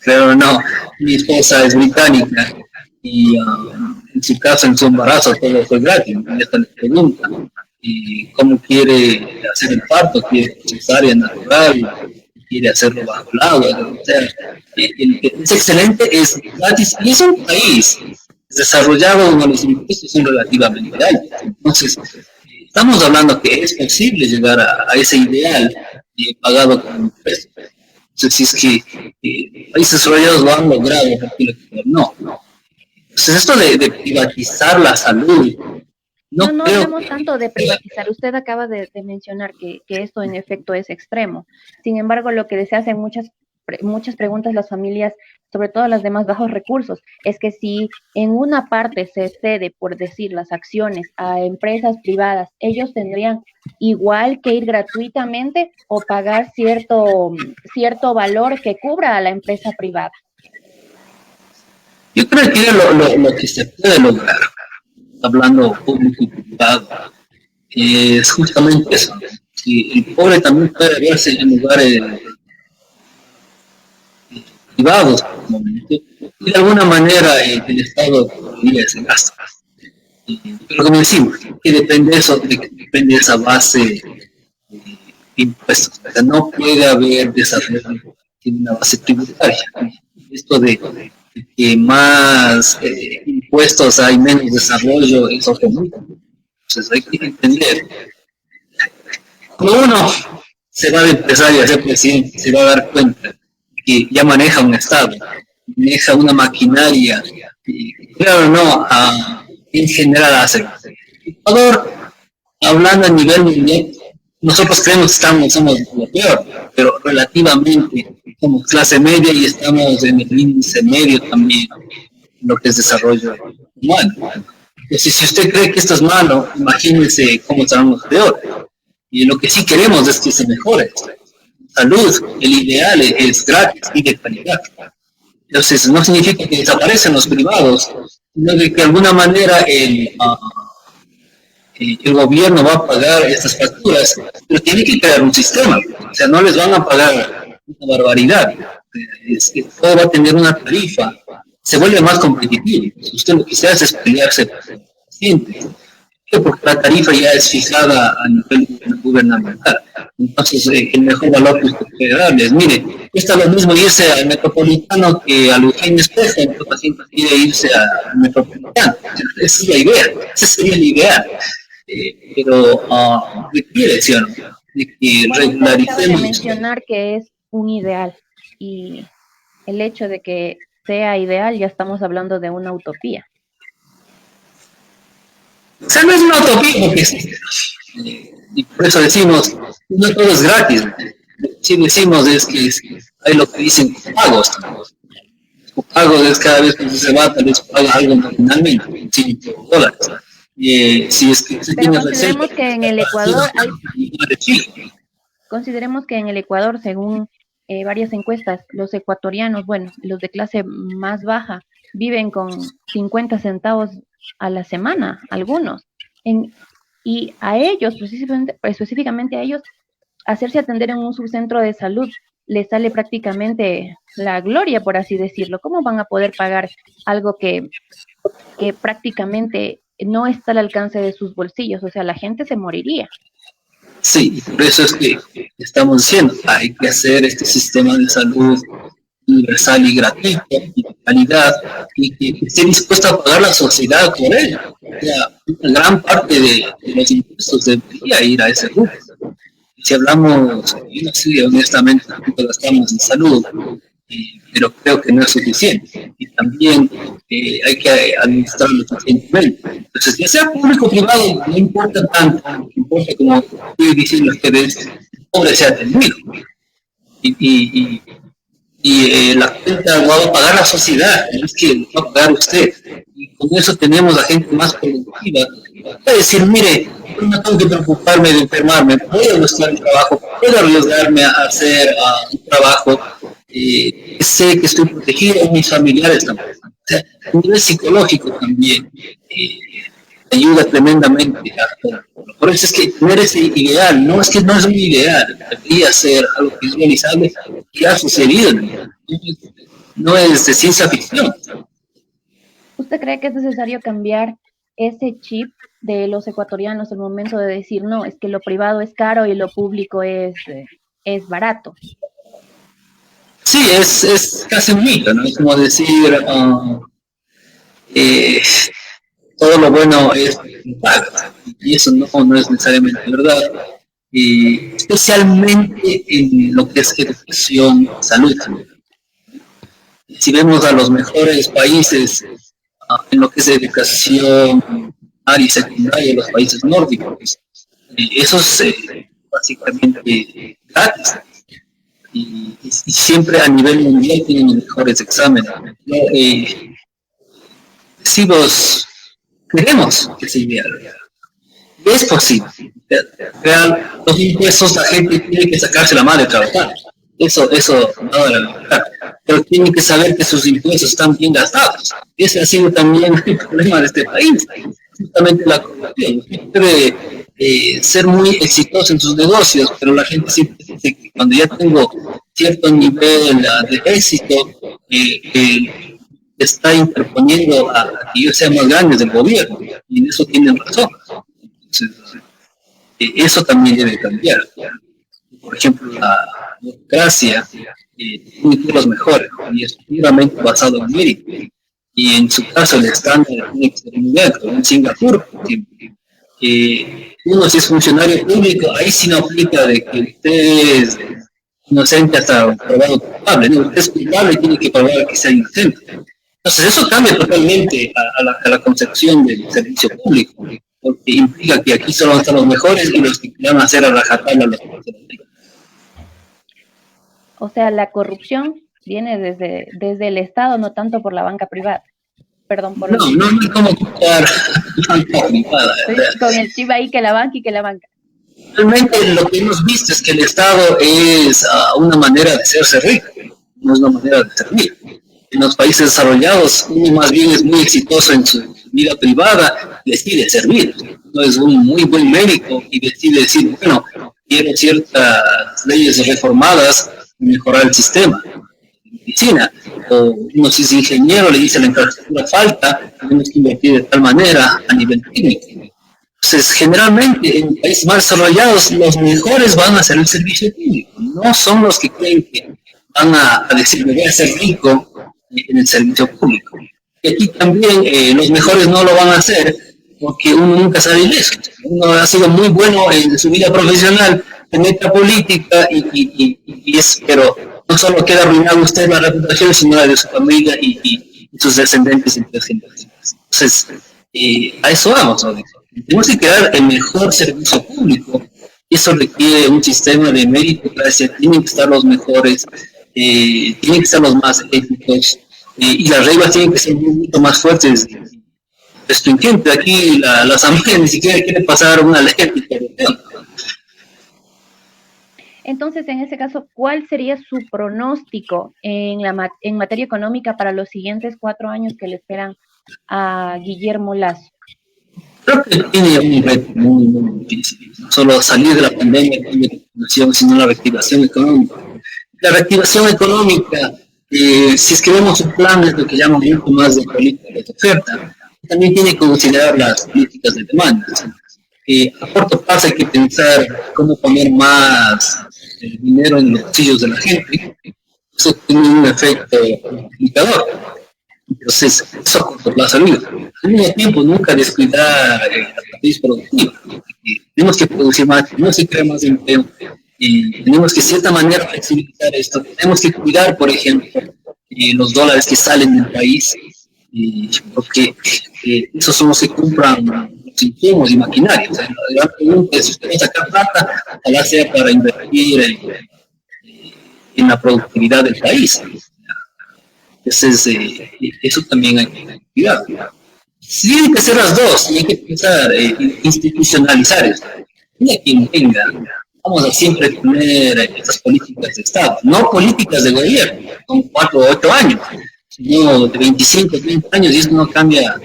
claro o no, mi esposa es británica y en su caso, en su embarazo, todo fue gratis. Y esta le pregunta cómo quiere hacer el parto, quiere cesárea natural, quiere hacerlo bajo el agua. O sea, el que es excelente, es gratis y es un país desarrollado donde los impuestos son relativamente altos. Entonces, estamos hablando que es posible llegar a ese ideal pagado con impuestos. Entonces, si es que países desarrollados lo han logrado, no. Entonces, esto de privatizar la salud, no hablamos tanto de privatizar. Usted acaba de mencionar que esto en efecto es extremo. Sin embargo, lo que se hacen muchas preguntas las familias, sobre todo las de más bajos recursos, es que si en una parte se cede, por decir, las acciones a empresas privadas, ellos tendrían igual que ir gratuitamente o pagar cierto valor que cubra a la empresa privada. Yo creo que lo que se puede lograr, hablando público y privado, es justamente eso. Si el pobre también puede verse en lugares privados, por un momento, y de alguna manera el Estado podría ese gasto. Pero como decimos, que depende de esa base de impuestos. O sea, no puede haber desarrollo sin una base tributaria. Esto de que más impuestos hay, menos desarrollo, es otro mundo. Entonces hay que entender. Cuando uno se va a empezar y a ser presidente, se va a dar cuenta que ya maneja un Estado, maneja una maquinaria, y claro, no, en general hace. Ecuador, hablando a nivel mundial, nosotros creemos que somos lo peor, pero relativamente somos clase media y estamos en el índice medio también, en lo que es desarrollo humano. Entonces, si usted cree que esto es malo, imagínese cómo estamos peor. Y lo que sí queremos es que se mejore. Salud, el ideal es gratis y de calidad. Entonces, no significa que desaparecen los privados, sino que de alguna manera el gobierno va a pagar estas facturas, pero tiene que crear un sistema. O sea, no les van a pagar una barbaridad. Todo va a tener una tarifa. Se vuelve más competitivo. Usted lo que se hace es pelearse por el paciente, porque la tarifa ya es fijada a nivel gubernamental. Entonces, el mejor valor que usted puede darles, mire, cuesta lo mismo irse al metropolitano que al Eugenio Espejo, el paciente quiere irse al metropolitano. Esa es la idea, ese sería el ideal. Pero requiere, ¿sí o no? De que regularicemos. Acaba de mencionar que es un ideal y el hecho de que sea ideal ya estamos hablando de una utopía. O sea, no es una utopía porque y por eso decimos, no todo es gratis. Si decimos es que hay lo que dicen pagos. Pagos es cada vez que se va, tal vez paga algo nominalmente, $5. Si es que se Pero tiene consideremos reserva, que en el Ecuador hay, de Chile. consideremos que en el Ecuador, según varias encuestas, los ecuatorianos, bueno, los de clase más baja, viven con 50 centavos a la semana, algunos. Y a ellos, específicamente a ellos, hacerse atender en un subcentro de salud les sale prácticamente la gloria, por así decirlo. ¿Cómo van a poder pagar algo que prácticamente no está al alcance de sus bolsillos? O sea, la gente se moriría. Sí, por eso es que estamos diciendo, hay que hacer este sistema de salud universal y gratuito, y de calidad, y que esté dispuesta a pagar la sociedad por ello. O sea, una gran parte de los impuestos debería ir a ese grupo. Si hablamos, yo no sé honestamente cuánto gastamos en salud, pero creo que no es suficiente. Y también hay que administrarlo eficientemente. Entonces, ya sea público o privado, no importa tanto, lo que importa, como estoy diciendo ustedes, el pobre sea atendido. La cuenta la va a pagar la sociedad, no es que lo va a pagar usted. Y con eso tenemos a gente más productiva. Puede decir, mire, yo no tengo que preocuparme de enfermarme, puedo buscar un trabajo, puedo arriesgarme a hacer un trabajo, sé que estoy protegido, mis familiares también. O sea, a nivel psicológico también ayuda tremendamente. Por eso es que tener ese ideal, no es que no es un ideal, debería ser algo que es realizable y ha sucedido. No es de ciencia ficción. ¿Usted cree que es necesario cambiar ese chip de los ecuatorianos al momento de decir, no, es que lo privado es caro y lo público es barato? Sí, es casi un mito, ¿no? Es como decir, todo lo bueno es pago, y eso no es necesariamente verdad, y especialmente en lo que es educación, salud. Si vemos a los mejores países en lo que es educación primaria y secundaria, los países nórdicos, eso es básicamente gratis. Y siempre a nivel mundial tienen los mejores exámenes. ¿No? Si vos queremos que sea ideal, es posible. Real, los impuestos, la gente tiene que sacarse la mano de trabajar. Eso no era verdad. Pero tienen que saber que sus impuestos están bien gastados. Ese ha sido también el problema de este país. Justamente la corrupción. Debe ser muy exitoso en sus negocios, pero la gente siempre dice que cuando ya tengo cierto nivel de éxito, está interponiendo a que ellos sean más grandes del gobierno. Y en eso tienen razón. Entonces, eso también debe cambiar. Por ejemplo, la democracia tiene que ser los mejores y es puramente basado en mérito. Y en su caso, el estándar tiene que ser inmediato. En Singapur, por ejemplo, uno si es funcionario público, ahí sí no aplica de que usted es inocente hasta probado culpable. ¿No? Usted es culpable y tiene que probar que sea inocente. Entonces, eso cambia totalmente a la concepción del servicio público, porque implica que aquí solo están los mejores y los que van a hacer a rajatabla a los que. O sea, la corrupción viene desde el Estado, no tanto por la banca privada. Perdón por no hay como quitar banca privada. Estoy con el chip ahí que la banca y que la banca. Realmente lo que hemos visto es que el Estado es una manera de hacerse rico, no es una manera de servir. En los países desarrollados, uno más bien es muy exitoso en su vida privada, decide servir. No es un muy buen médico y decide decir, bueno, quiero ciertas leyes reformadas y mejorar el sistema de medicina. O uno si es ingeniero, le dice a la infraestructura falta, tenemos que invertir de tal manera a nivel técnico. Entonces, generalmente en países más desarrollados, los mejores van a hacer el servicio público, no son los que creen que van a decir, me voy a hacer rico en el servicio público. Y aquí también los mejores no lo van a hacer porque uno nunca sabe de eso. Uno ha sido muy bueno en su vida profesional, en esta política, pero no solo queda arruinado usted la reputación, sino la de su familia y sus descendientes y generaciones. Entonces, a eso vamos, ¿no? Tenemos que crear el mejor servicio público Eso requiere un sistema de meritocracia, tienen que estar los mejores, tienen que estar los más éticos, y las reglas tienen que ser mucho más fuertes, restringentes. Aquí la Asamblea ni siquiera quiere pasar una ley anticorrupción. Entonces, en ese caso, ¿cuál sería su pronóstico en materia económica para los siguientes 4 años que le esperan a Guillermo Lasso? Creo que tiene un reto muy difícil. No solo salir de la pandemia, sino la reactivación económica. La reactivación económica, si es que vemos un plan, es lo que llaman mucho más de política de oferta. También tiene que considerar las políticas de demanda. A corto plazo hay que pensar cómo poner más dinero en los bolsillos de la gente. Eso tiene un efecto multiplicador. Entonces, eso a corto plazo ayuda. Al mismo tiempo, nunca descuidar la matriz productiva. Tenemos que producir más, tenemos que crear más empleo, y tenemos que, de cierta manera, flexibilizar esto. Tenemos que cuidar, por ejemplo, los dólares que salen del país, porque esos son los que compran los insumos y maquinaria. O sea, la gran pregunta es: si usted va a sacar plata, ojalá sea para invertir en la productividad del país. Entonces, eso también hay que cuidar. Sí, hay que hacer las dos, y hay que pensar institucionalizar esto. Y a quien venga, vamos a siempre tener estas políticas de Estado, no políticas de gobierno, con 4 o 8 años, sino de 25, 30 años, y eso no cambia a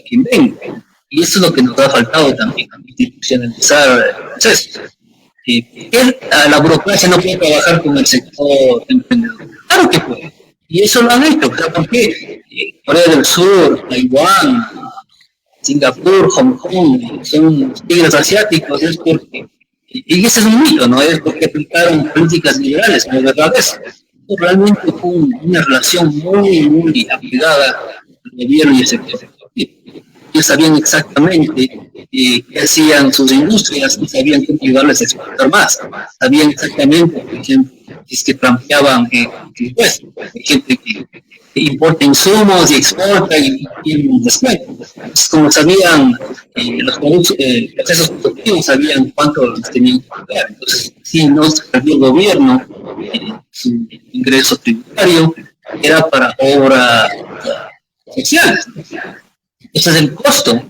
quien venga. Y eso es lo que nos ha faltado también, institucionalizar el proceso. La burocracia no puede trabajar con el sector emprendedor. Claro que puede. Y eso lo han hecho. ¿Por qué? Corea del Sur, Taiwán, Singapur, Hong Kong, son tigres asiáticos, es porque, y ese es un mito, ¿no? Es porque aplicaron políticas liberales, no es verdad eso. Realmente fue una relación muy apegada al gobierno y al sector. Ellos sabían exactamente qué hacían sus industrias y sabían cómo ayudarles a exportar más. Sabían exactamente, por ejemplo, si es que trampeaban impuestos. Hay gente que importa insumos y exporta y tiene un descuento. Entonces, como sabían los procesos productivos, sabían cuánto les tenían que pagar. Entonces, si no se perdió el gobierno, su ingreso tributario era para obras sociales. Ese es el costo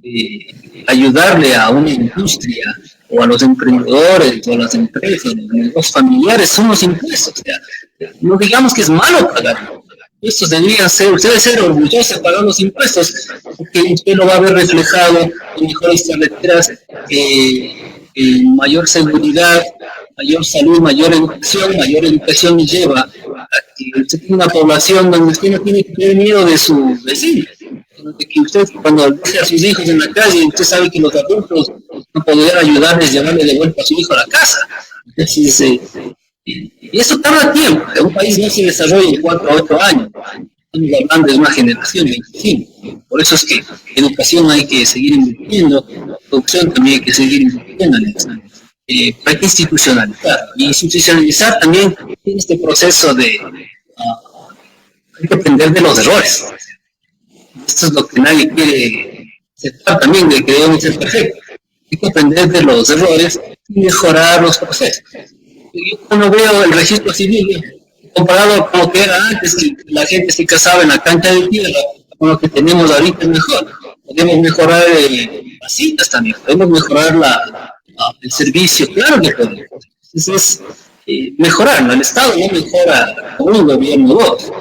de ayudarle a una industria o a los emprendedores o a las empresas, los negocios familiares, son los impuestos. O sea, no digamos que es malo pagar. Estos deberían ser, usted debe ser orgulloso de pagar los impuestos, porque usted lo va a ver reflejado en mejores carreteras, mayor seguridad, mayor salud, mayor educación lleva a que usted tiene una población donde usted no tiene que tener miedo de sus vecinos. Que usted, cuando deja a sus hijos en la calle, usted sabe que los adultos no podrían ayudarles a llevarle de vuelta a su hijo a la casa. Entonces, y eso tarda tiempo. Un país no se desarrolla en 4 o 8 años. Estamos hablando de una generación, 25. Por eso es que educación hay que seguir invirtiendo, producción también hay que seguir invirtiendo en esto. Hay que institucionalizar. Y institucionalizar también tiene este proceso de hay que aprender de los errores. Esto es lo que nadie quiere aceptar también, de que debemos ser perfectos. Hay que aprender de los errores y mejorar los procesos. Yo cuando veo el registro civil, comparado con lo que era antes, que la gente se casaba en la cancha de tierra, con lo que tenemos ahorita es mejor. Podemos mejorar las citas también, podemos mejorar el servicio, claro que podemos. Entonces, mejorar, ¿no? El Estado no mejora con un gobierno o dos,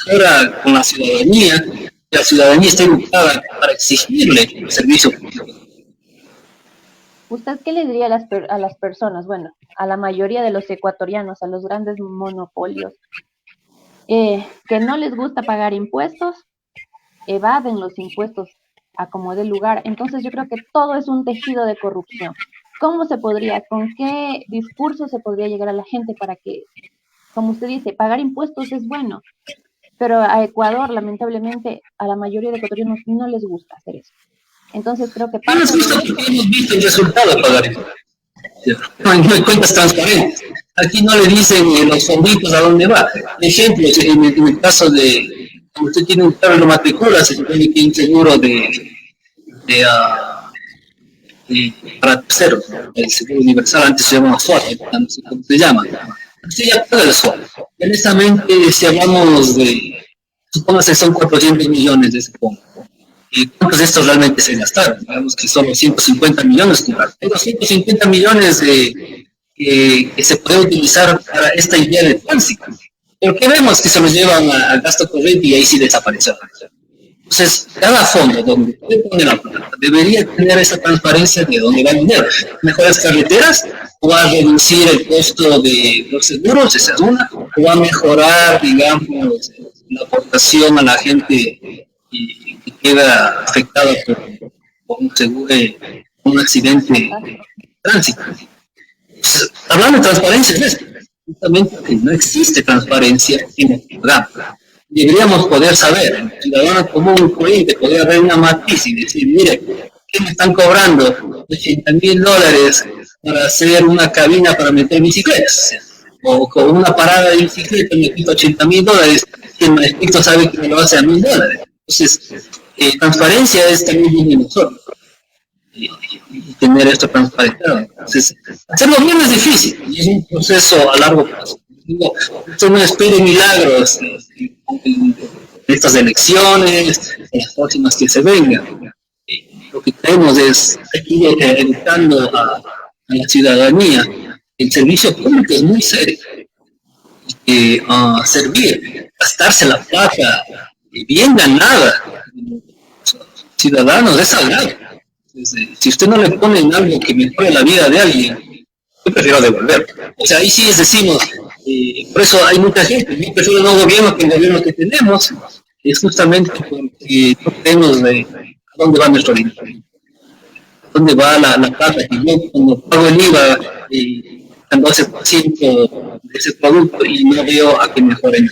mejora con la ciudadanía. La ciudadanía está educada para exigirle el servicio público. ¿Usted qué le diría a las personas, bueno, a la mayoría de los ecuatorianos, a los grandes monopolios, que no les gusta pagar impuestos, evaden los impuestos a como dé lugar? Entonces yo creo que todo es un tejido de corrupción. ¿Cómo se podría, con qué discurso se podría llegar a la gente para que, como usted dice, pagar impuestos es bueno? Pero a Ecuador, lamentablemente, a la mayoría de ecuatorianos no les gusta hacer eso. Entonces creo que no nos gusta porque hemos visto el resultado de pagar eso. No hay cuentas transparentes. Aquí no le dicen los fonditos a dónde va. Ejemplo, en el caso de, cuando usted tiene un carro y lo matricula, se supone que hay un seguro de para terceros, ¿no? El seguro universal, antes se llamaba SWAT, no sé cómo se llama. Usted ya paga el SWAT. Honestamente, si hablamos de, supóngase que son 400 millones de ese fondo, ¿y cuántos de estos realmente se gastaron? Digamos que solo 150 millones, hay 250 millones que se puede utilizar para esta idea de tránsito. Pero ¿qué vemos? Que se los llevan al gasto corriente y ahí sí desapareció. Entonces, cada fondo donde usted pone la plata debería tener esa transparencia de dónde va el dinero. Mejoras carreteras, o va a reducir el costo de los seguros, esa es una, o va a mejorar, digamos, la aportación a la gente que queda afectada por un seguro, un accidente de tránsito. Pues, hablando de transparencia, es esto. Justamente que no existe transparencia en el programa. Deberíamos poder saber, el ciudadano común corriente podría ver una matriz y decir, mire, ¿qué me están cobrando? $80,000 para hacer una cabina para meter bicicletas. O con una parada de bicicleta me quito $80,000, y el maestro sabe que me lo hace a $1,000. Entonces, transparencia es también bien de nosotros. Y tener esto transparentado. Entonces, hacerlo bien es difícil y es un proceso a largo plazo. Digo, esto no espere milagros en estas elecciones, en las próximas que se vengan. Lo que tenemos es ir educando a la ciudadanía. El servicio público es muy serio. Servir, gastarse la plata bien ganada, ciudadanos, es sagrado. Si usted no le pone en algo que mejore la vida de alguien, yo prefiero devolver. O sea, ahí sí decimos, por eso hay mucha gente, yo prefiero el nuevo gobierno que el gobierno que tenemos, es justamente porque no tenemos de a dónde va nuestro dinero, a dónde va la plata, que yo cuando pago el IVA, el 12% de ese producto y no veo a que mejoren.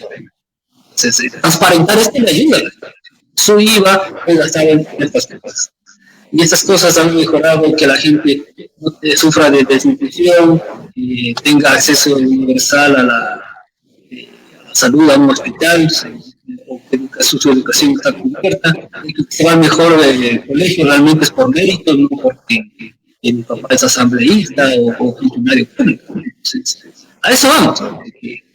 Entonces, transparentar esto le ayuda. Su IVA es gastar en estas cosas. Y estas cosas han mejorado que la gente no sufra de desnutrición, tenga acceso universal a la salud, a un hospital, o que su educación está cubierta, y que se va mejor el colegio realmente es por mérito, no porque mi papá es asambleísta o funcionario público. Entonces, a eso vamos,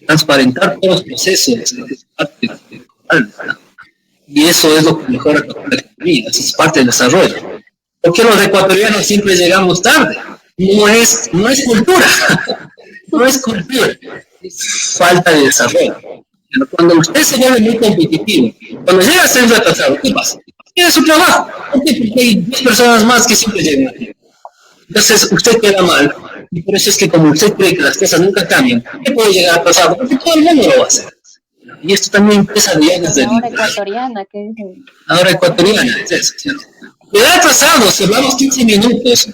transparentar todos los procesos, es parte ¿no? Y eso es lo que mejora la economía, es parte del desarrollo. Porque los ecuatorianos siempre llegamos tarde. No es cultura, no es cultura, es falta de desarrollo. Pero cuando usted se vuelve muy competitivo, cuando llega a ser retrasado, ¿qué pasa? Tiene su trabajo. ¿Por qué? Porque hay 10 personas más que siempre llegan aquí. Entonces usted queda mal. Y por eso es que como usted cree que las cosas nunca cambian, ¿qué puede llegar atrasado? Porque todo el mundo lo va a hacer. Y esto también empieza ya desde ahora ecuatoriana, ¿qué dicen? Ahora ecuatoriana, es eso, ¿sí? Edad pasado, si hablamos 15 minutos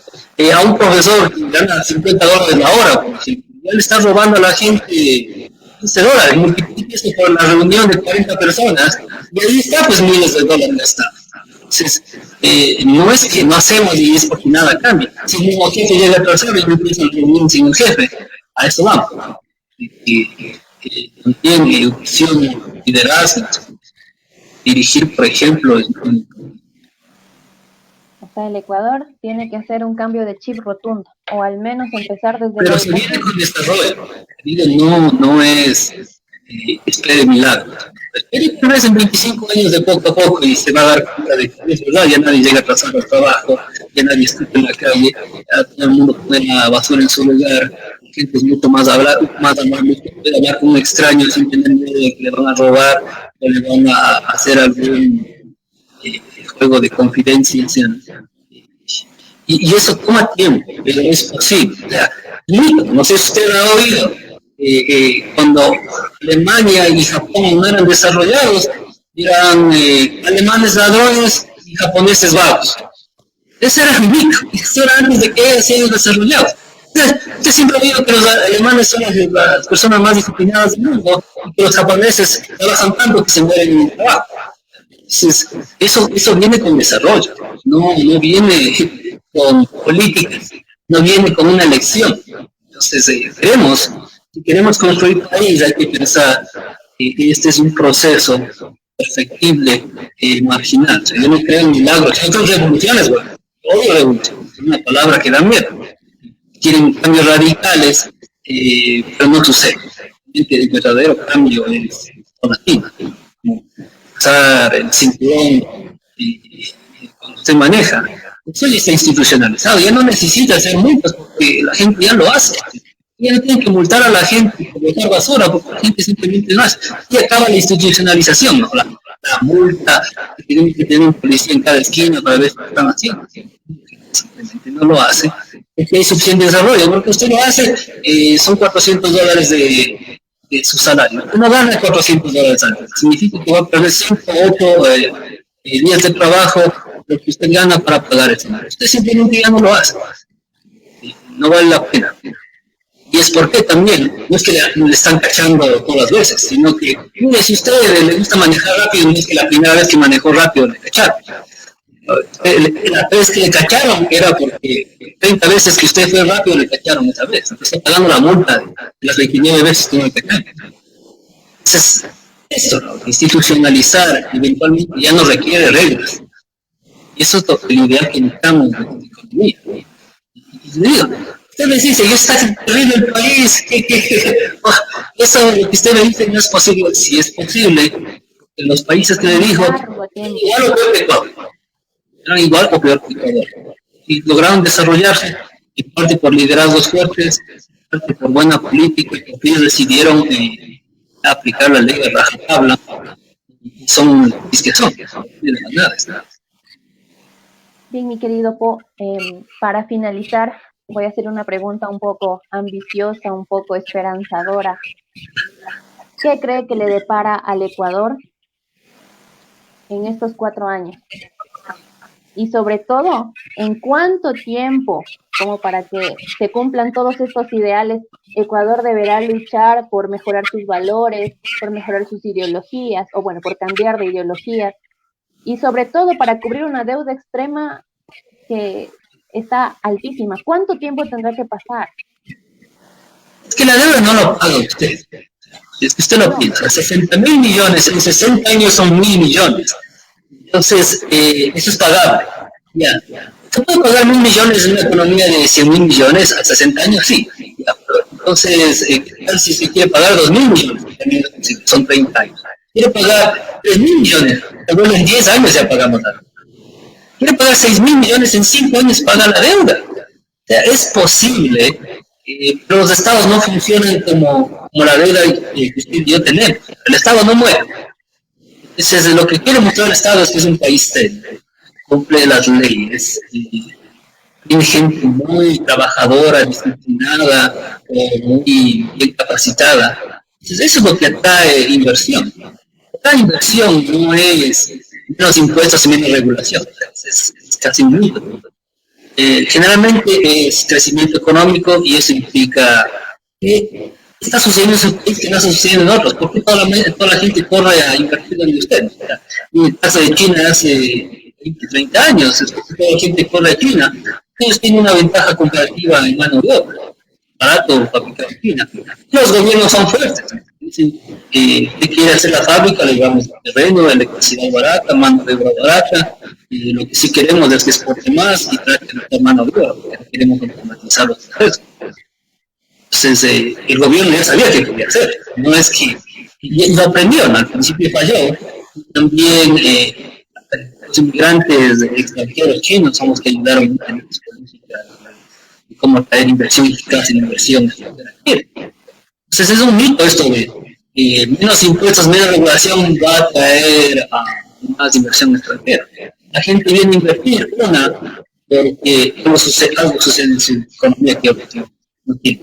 a un profesor que gana $50 la hora, por ejemplo, ya le está robando a la gente $15, multiplique eso por la reunión de 40 personas, y ahí está pues miles de dólares gastados. Entonces, no es que no hacemos y es porque nada cambia. Si el mismo jefe llega atrasado y no empieza la reunión sin el jefe, a eso vamos. También educación, liderazgo, dirigir, por ejemplo, o sea, el Ecuador tiene que hacer un cambio de chip rotundo, o al menos empezar desde pero se viene con desarrollo. No es espere milagros. Espere tal vez en 25 años de poco a poco y se va a dar cuenta de que es verdad, ya nadie llega atrasado al trabajo, ya nadie escucha en la calle, ya todo el mundo pone la basura en su lugar, la gente es mucho más amable, puede hablar con un extraño sin tener miedo de que le van a robar o le van a hacer algún juego de confidencia. Y eso toma tiempo, pero es posible. O sea, no sé si usted ha oído, cuando Alemania y Japón no eran desarrollados, eran alemanes ladrones y japoneses vagos. Ese era el mito, eso era antes de que ellos sido desarrollados. Usted siempre ha oído que los alemanes son las personas más disciplinadas del mundo y que los japoneses trabajan tanto que se mueren en el trabajo. Entonces, eso viene con desarrollo, no viene con políticas, no viene con una elección. Entonces, si queremos construir país, hay que pensar que este es un proceso perfectible, marginal. O sea, yo no creo en milagros, hay otras revoluciones, bueno. odio revolución, es una palabra que da miedo. Quieren cambios radicales, pero no sucede. El verdadero cambio es paulatino. Pasar el cinturón cuando usted maneja, eso ya está institucionalizado, ya no necesita hacer multas porque la gente ya lo hace. Ya no tienen que multar a la gente por botar basura porque la gente simplemente no hace. Y acaba la institucionalización, ¿no? La multa, que tienen que tener un policía en cada esquina para ver qué están haciendo. Simplemente no lo hace. Porque hay suficiente desarrollo, porque usted lo hace, son $400 de su salario. Uno gana $400 al mes. Significa que va a perder 5 o 8 días de trabajo, lo que usted gana para pagar el salario. Usted simplemente ya no lo hace. No vale la pena. Y es porque también, no es que le están cachando todas las veces, sino que, mire, si a usted le gusta manejar rápido, no es que la primera vez que manejó rápido le cacharon. La vez que le cacharon era porque 30 veces que usted fue rápido le cacharon esa vez. Entonces está pagando la multa de las 29 veces que no le cacharon. Entonces, eso, ¿no? Institucionalizar eventualmente ya no requiere reglas. Y eso es el ideal que necesitamos de la economía. Y le digo, usted me dice, yo está terrible el país, eso lo que usted me dice no es posible. Si es posible, en los países que le dijo, igual o peor que Ecuador. Eran igual o peor que Ecuador. Y lograron desarrollarse, y parte por liderazgos fuertes, parte por buena política, porque ellos decidieron aplicar la ley de rajatabla, y son, es que son, de las nades. Bien, mi querido Po, para finalizar, voy a hacer una pregunta un poco ambiciosa, un poco esperanzadora. ¿Qué cree que le depara al Ecuador en estos 4 años? Y sobre todo, ¿en cuánto tiempo, como para que se cumplan todos estos ideales, Ecuador deberá luchar por mejorar sus valores, por mejorar sus ideologías, o bueno, por cambiar de ideologías, y sobre todo para cubrir una deuda extrema que está altísima? ¿Cuánto tiempo tendrá que pasar? Es que la deuda no lo paga usted. Es que usted lo piensa, 60.000 millones, en 60 años son 1.000 millones. Entonces, eso es pagable. Ya. ¿Se puede pagar 1.000 millones en una economía de 100.000 millones a 60 años? Sí. Ya. Entonces, si se quiere pagar 2.000 millones, también son 30 años. Quiere pagar 3.000 millones, tal vez en 10 años ya pagamos la deuda. Quiere pagar 6.000 millones, en 5 años paga la deuda. O sea, es posible, pero los estados no funcionan como la deuda que usted y yo tenemos. El estado no muere. Entonces, lo que quiere mostrar el Estado es que es un país serio, cumple las leyes, tiene gente muy trabajadora, disciplinada, muy bien capacitada. Entonces, eso es lo que atrae inversión. La inversión no es menos impuestos y menos regulación, es casi nulo. Generalmente es crecimiento económico y eso implica que está sucediendo en un país que no está sucediendo en otros. ¿Por qué toda la gente corre a invertir donde usted? En el caso de China hace 20, 30 años, toda la gente corre a China. Ellos tienen una ventaja comparativa en mano de obra, barato fabricar en China. Los gobiernos son fuertes. Dicen que quiere hacer la fábrica, le damos terreno, electricidad barata, mano de obra barata. Lo que sí queremos es que exporte más y trate de meter mano de obra, porque no queremos automatizar los procesos. Entonces, el gobierno ya sabía qué quería hacer, no es que lo aprendió, ¿no? Al principio falló. También los inmigrantes extranjeros chinos son los que ayudaron mucho en esta política y cómo traer inversión eficaz en inversión extranjera. Entonces, es un mito esto de menos impuestos, menos regulación va a traer a más inversión extranjera. La gente viene a invertir, porque algo sucede en su economía que no tiene.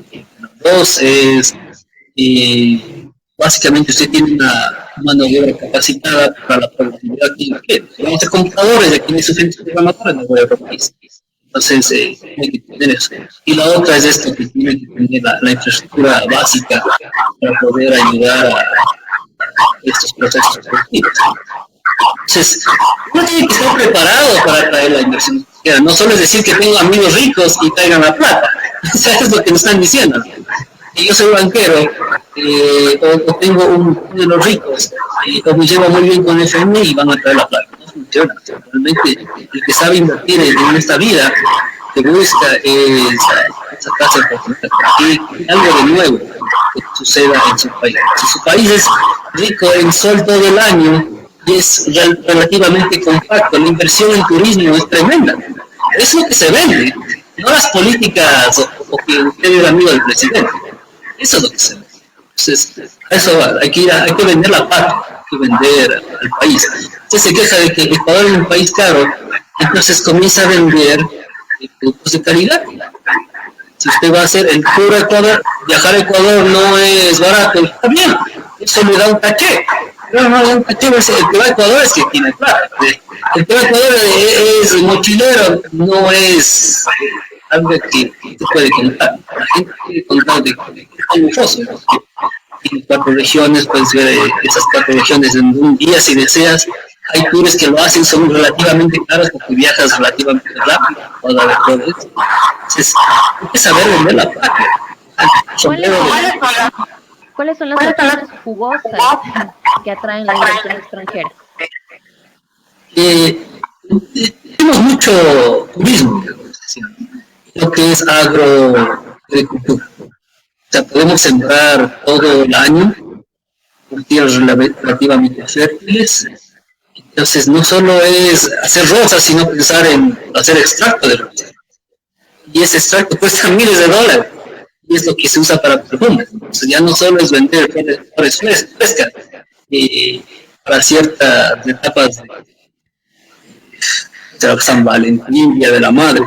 Dos es, básicamente usted tiene una mano de obra capacitada para la productividad que quiere. Vamos a ser computadores, de quienes sufren programadores, no voy a país. Entonces, hay que tener eso. Y la otra es esto, que tiene que tener la infraestructura básica para poder ayudar a estos procesos productivos. Entonces, uno tiene que estar preparado para traer la inversión. No solo es decir que tengo amigos ricos y traigan la plata. Eso es lo que nos están diciendo. Y yo soy banquero, o tengo uno de los ricos, o me llevo muy bien con el FMI y van a traer la plata. No funciona. Realmente el que sabe invertir en esta vida, que busca esa clase de oportunidades, que algo de nuevo que suceda en su país. Si su país es rico en sol todo el año y es relativamente compacto, la inversión en turismo es tremenda. Es lo que se vende, no las políticas o que usted es amigo del presidente. Eso es lo que se vende. Entonces, a eso va, hay que vender la patria, hay que vender al país. Usted se queja de que Ecuador es un país caro, entonces comienza a vender productos de calidad. Si usted va a hacer el tour a Ecuador, viajar a Ecuador no es barato, está bien, eso le da un caché. Pero no le da un caché, el que va a Ecuador es que tiene plata. El que va a Ecuador es mochilero, no es algo que se puede contar. La gente quiere contar de es lujoso. Tiene 4 regiones, puedes ver esas 4 regiones en un día si deseas. Hay tours que lo hacen, son relativamente caros porque viajas relativamente rápido para ver todo eso. Entonces, hay que saber vender la patria. ¿Cuáles son las opciones jugosas que atraen la inversión extranjera? Tenemos mucho turismo, lo que es agroagricultura. O sea, podemos sembrar todo el año por tierras relativamente fértiles. Entonces, no solo es hacer rosas, sino pensar en hacer extracto de rosas. Y ese extracto cuesta miles de dólares. Y es lo que se usa para perfumes. Entonces, ya no solo es vender flores frescas para ciertas etapas de San Valentín, Día de la Madre,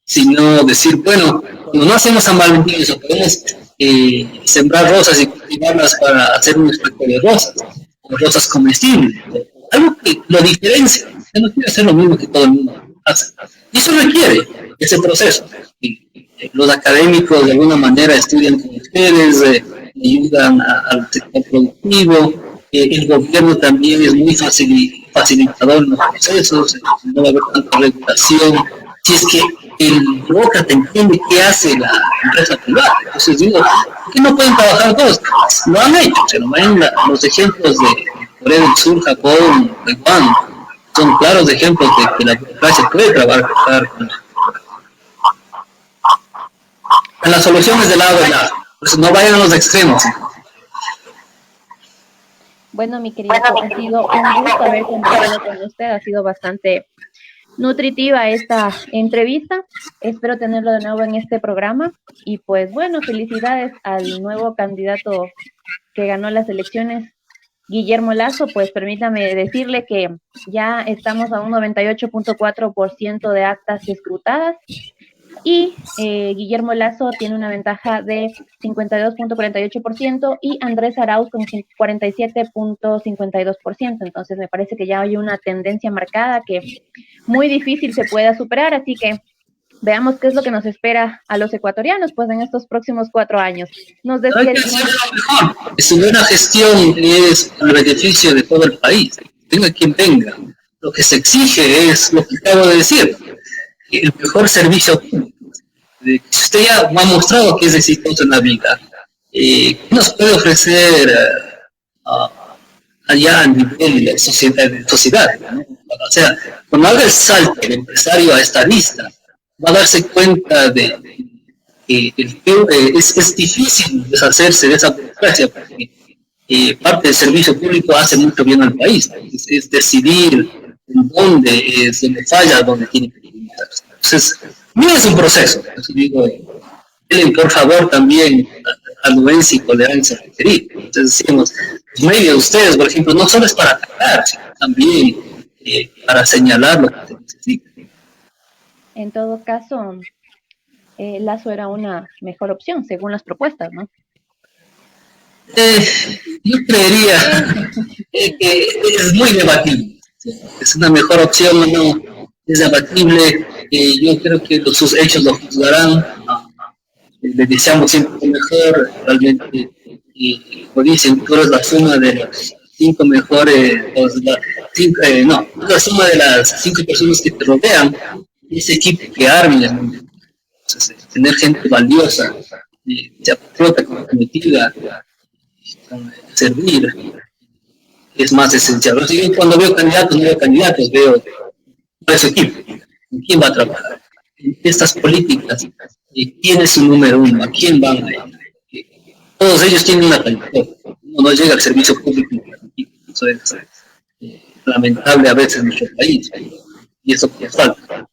sino decir, bueno, cuando no hacemos San Valentín, eso podemos sembrar rosas y cultivarlas para hacer un extracto de rosas, o rosas comestibles. Algo que lo diferencia, que no quiere hacer lo mismo que todo el mundo hace. Y eso requiere ese proceso. Y los académicos de alguna manera estudian con ustedes, ayudan al sector productivo, el gobierno también es muy facilitador en los procesos, no va a haber tanta regulación. Si es que el burócrata entiende qué hace la empresa privada, entonces digo, ¿por qué no pueden trabajar todos? Lo han hecho, se nos ven los ejemplos de Corea del Sur, Japón, Taiwán, son claros ejemplos de que la burocracia puede trabajar en las soluciones del lado de la, pues no vayan a los extremos. Bueno, mi querido, ha sido un gusto haber conversado con usted, ha sido bastante nutritiva esta entrevista, espero tenerlo de nuevo en este programa y pues bueno, felicidades al nuevo candidato que ganó las elecciones, Guillermo Lasso. Pues permítame decirle que ya estamos a un 98.4% de actas escrutadas y Guillermo Lasso tiene una ventaja de 52.48% y Andrés Arauz con 47.52%. Entonces me parece que ya hay una tendencia marcada que muy difícil se pueda superar, así que veamos qué es lo que nos espera a los ecuatorianos pues en estos próximos 4 años. Nos despedimos. Su buena gestión es el beneficio de todo el país, venga quien venga. Lo que se exige es lo que acabo de decir, el mejor servicio público. Si usted ya ha mostrado que es exitoso en la vida, ¿qué nos puede ofrecer allá a nivel de sociedad? ¿No? O sea, cuando haga el salto del empresario a esta lista, va a darse cuenta de que es difícil deshacerse de esa burocracia, porque parte del servicio público hace mucho bien al país, es decidir en dónde es donde falla, dónde tiene que limitarse. Entonces, no es un proceso. Entonces digo, por favor también anuencia y tolerancia a requerir. Entonces decimos, los medios de ustedes, por ejemplo, no solo es para atacar, sino también para señalar lo que se necesita. En todo caso, Lasso era una mejor opción según las propuestas, ¿no? Yo creería que es muy debatible. Es una mejor opción o no, es debatible. Yo creo que sus hechos lo juzgarán. Le deseamos siempre lo mejor, realmente. Y como dicen, tú eres la suma de las 5 mejores, la suma de las 5 personas que te rodean, ese equipo que arme. Entonces, tener gente valiosa, se aporta, comprometida, servir, es más esencial. O sea, yo cuando veo candidatos, no veo candidatos, veo cuál es su equipo, con quién va a trabajar. En estas políticas, quién es su número uno, a quién van a ir. Todos ellos tienen una calidad. No llega al servicio público. Eso es lamentable a veces en nuestro país. Y eso que falta.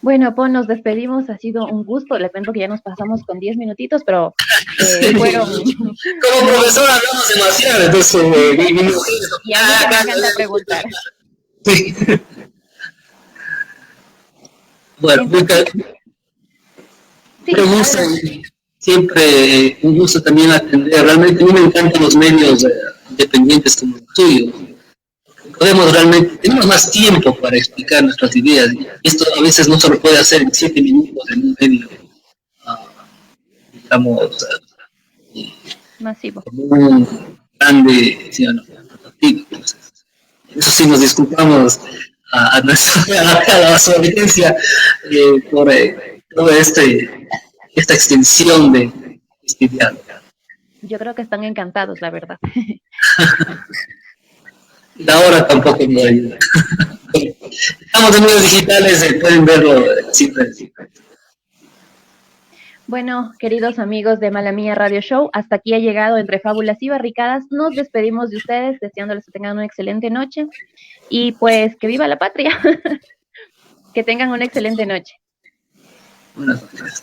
Bueno, pues nos despedimos, ha sido un gusto. Le cuento que ya nos pasamos con 10 minutitos, pero fueron... Como profesor hablamos demasiado, entonces mi mujer... Y a mí que me encanta preguntar. Sí. Bueno, Sí, siempre un gusto también atender. Realmente a mí me encantan los medios independientes como el tuyo. Podemos realmente, tenemos más tiempo para explicar nuestras ideas. Y esto a veces no se lo puede hacer en 7 minutos en un medio, digamos, masivo. como un grande, ¿sí o no? Entonces, eso sí nos disculpamos a la su audiencia por toda esta extensión de este diálogo. Yo creo que están encantados, la verdad. La hora tampoco nos ayuda. Estamos en medios digitales, pueden verlo siempre. Bueno, queridos amigos de Mala Mía Radio Show, hasta aquí ha llegado Entre Fábulas y Barricadas. Nos despedimos de ustedes, deseándoles que tengan una excelente noche y pues que viva la patria. Que tengan una excelente noche. Buenas noches.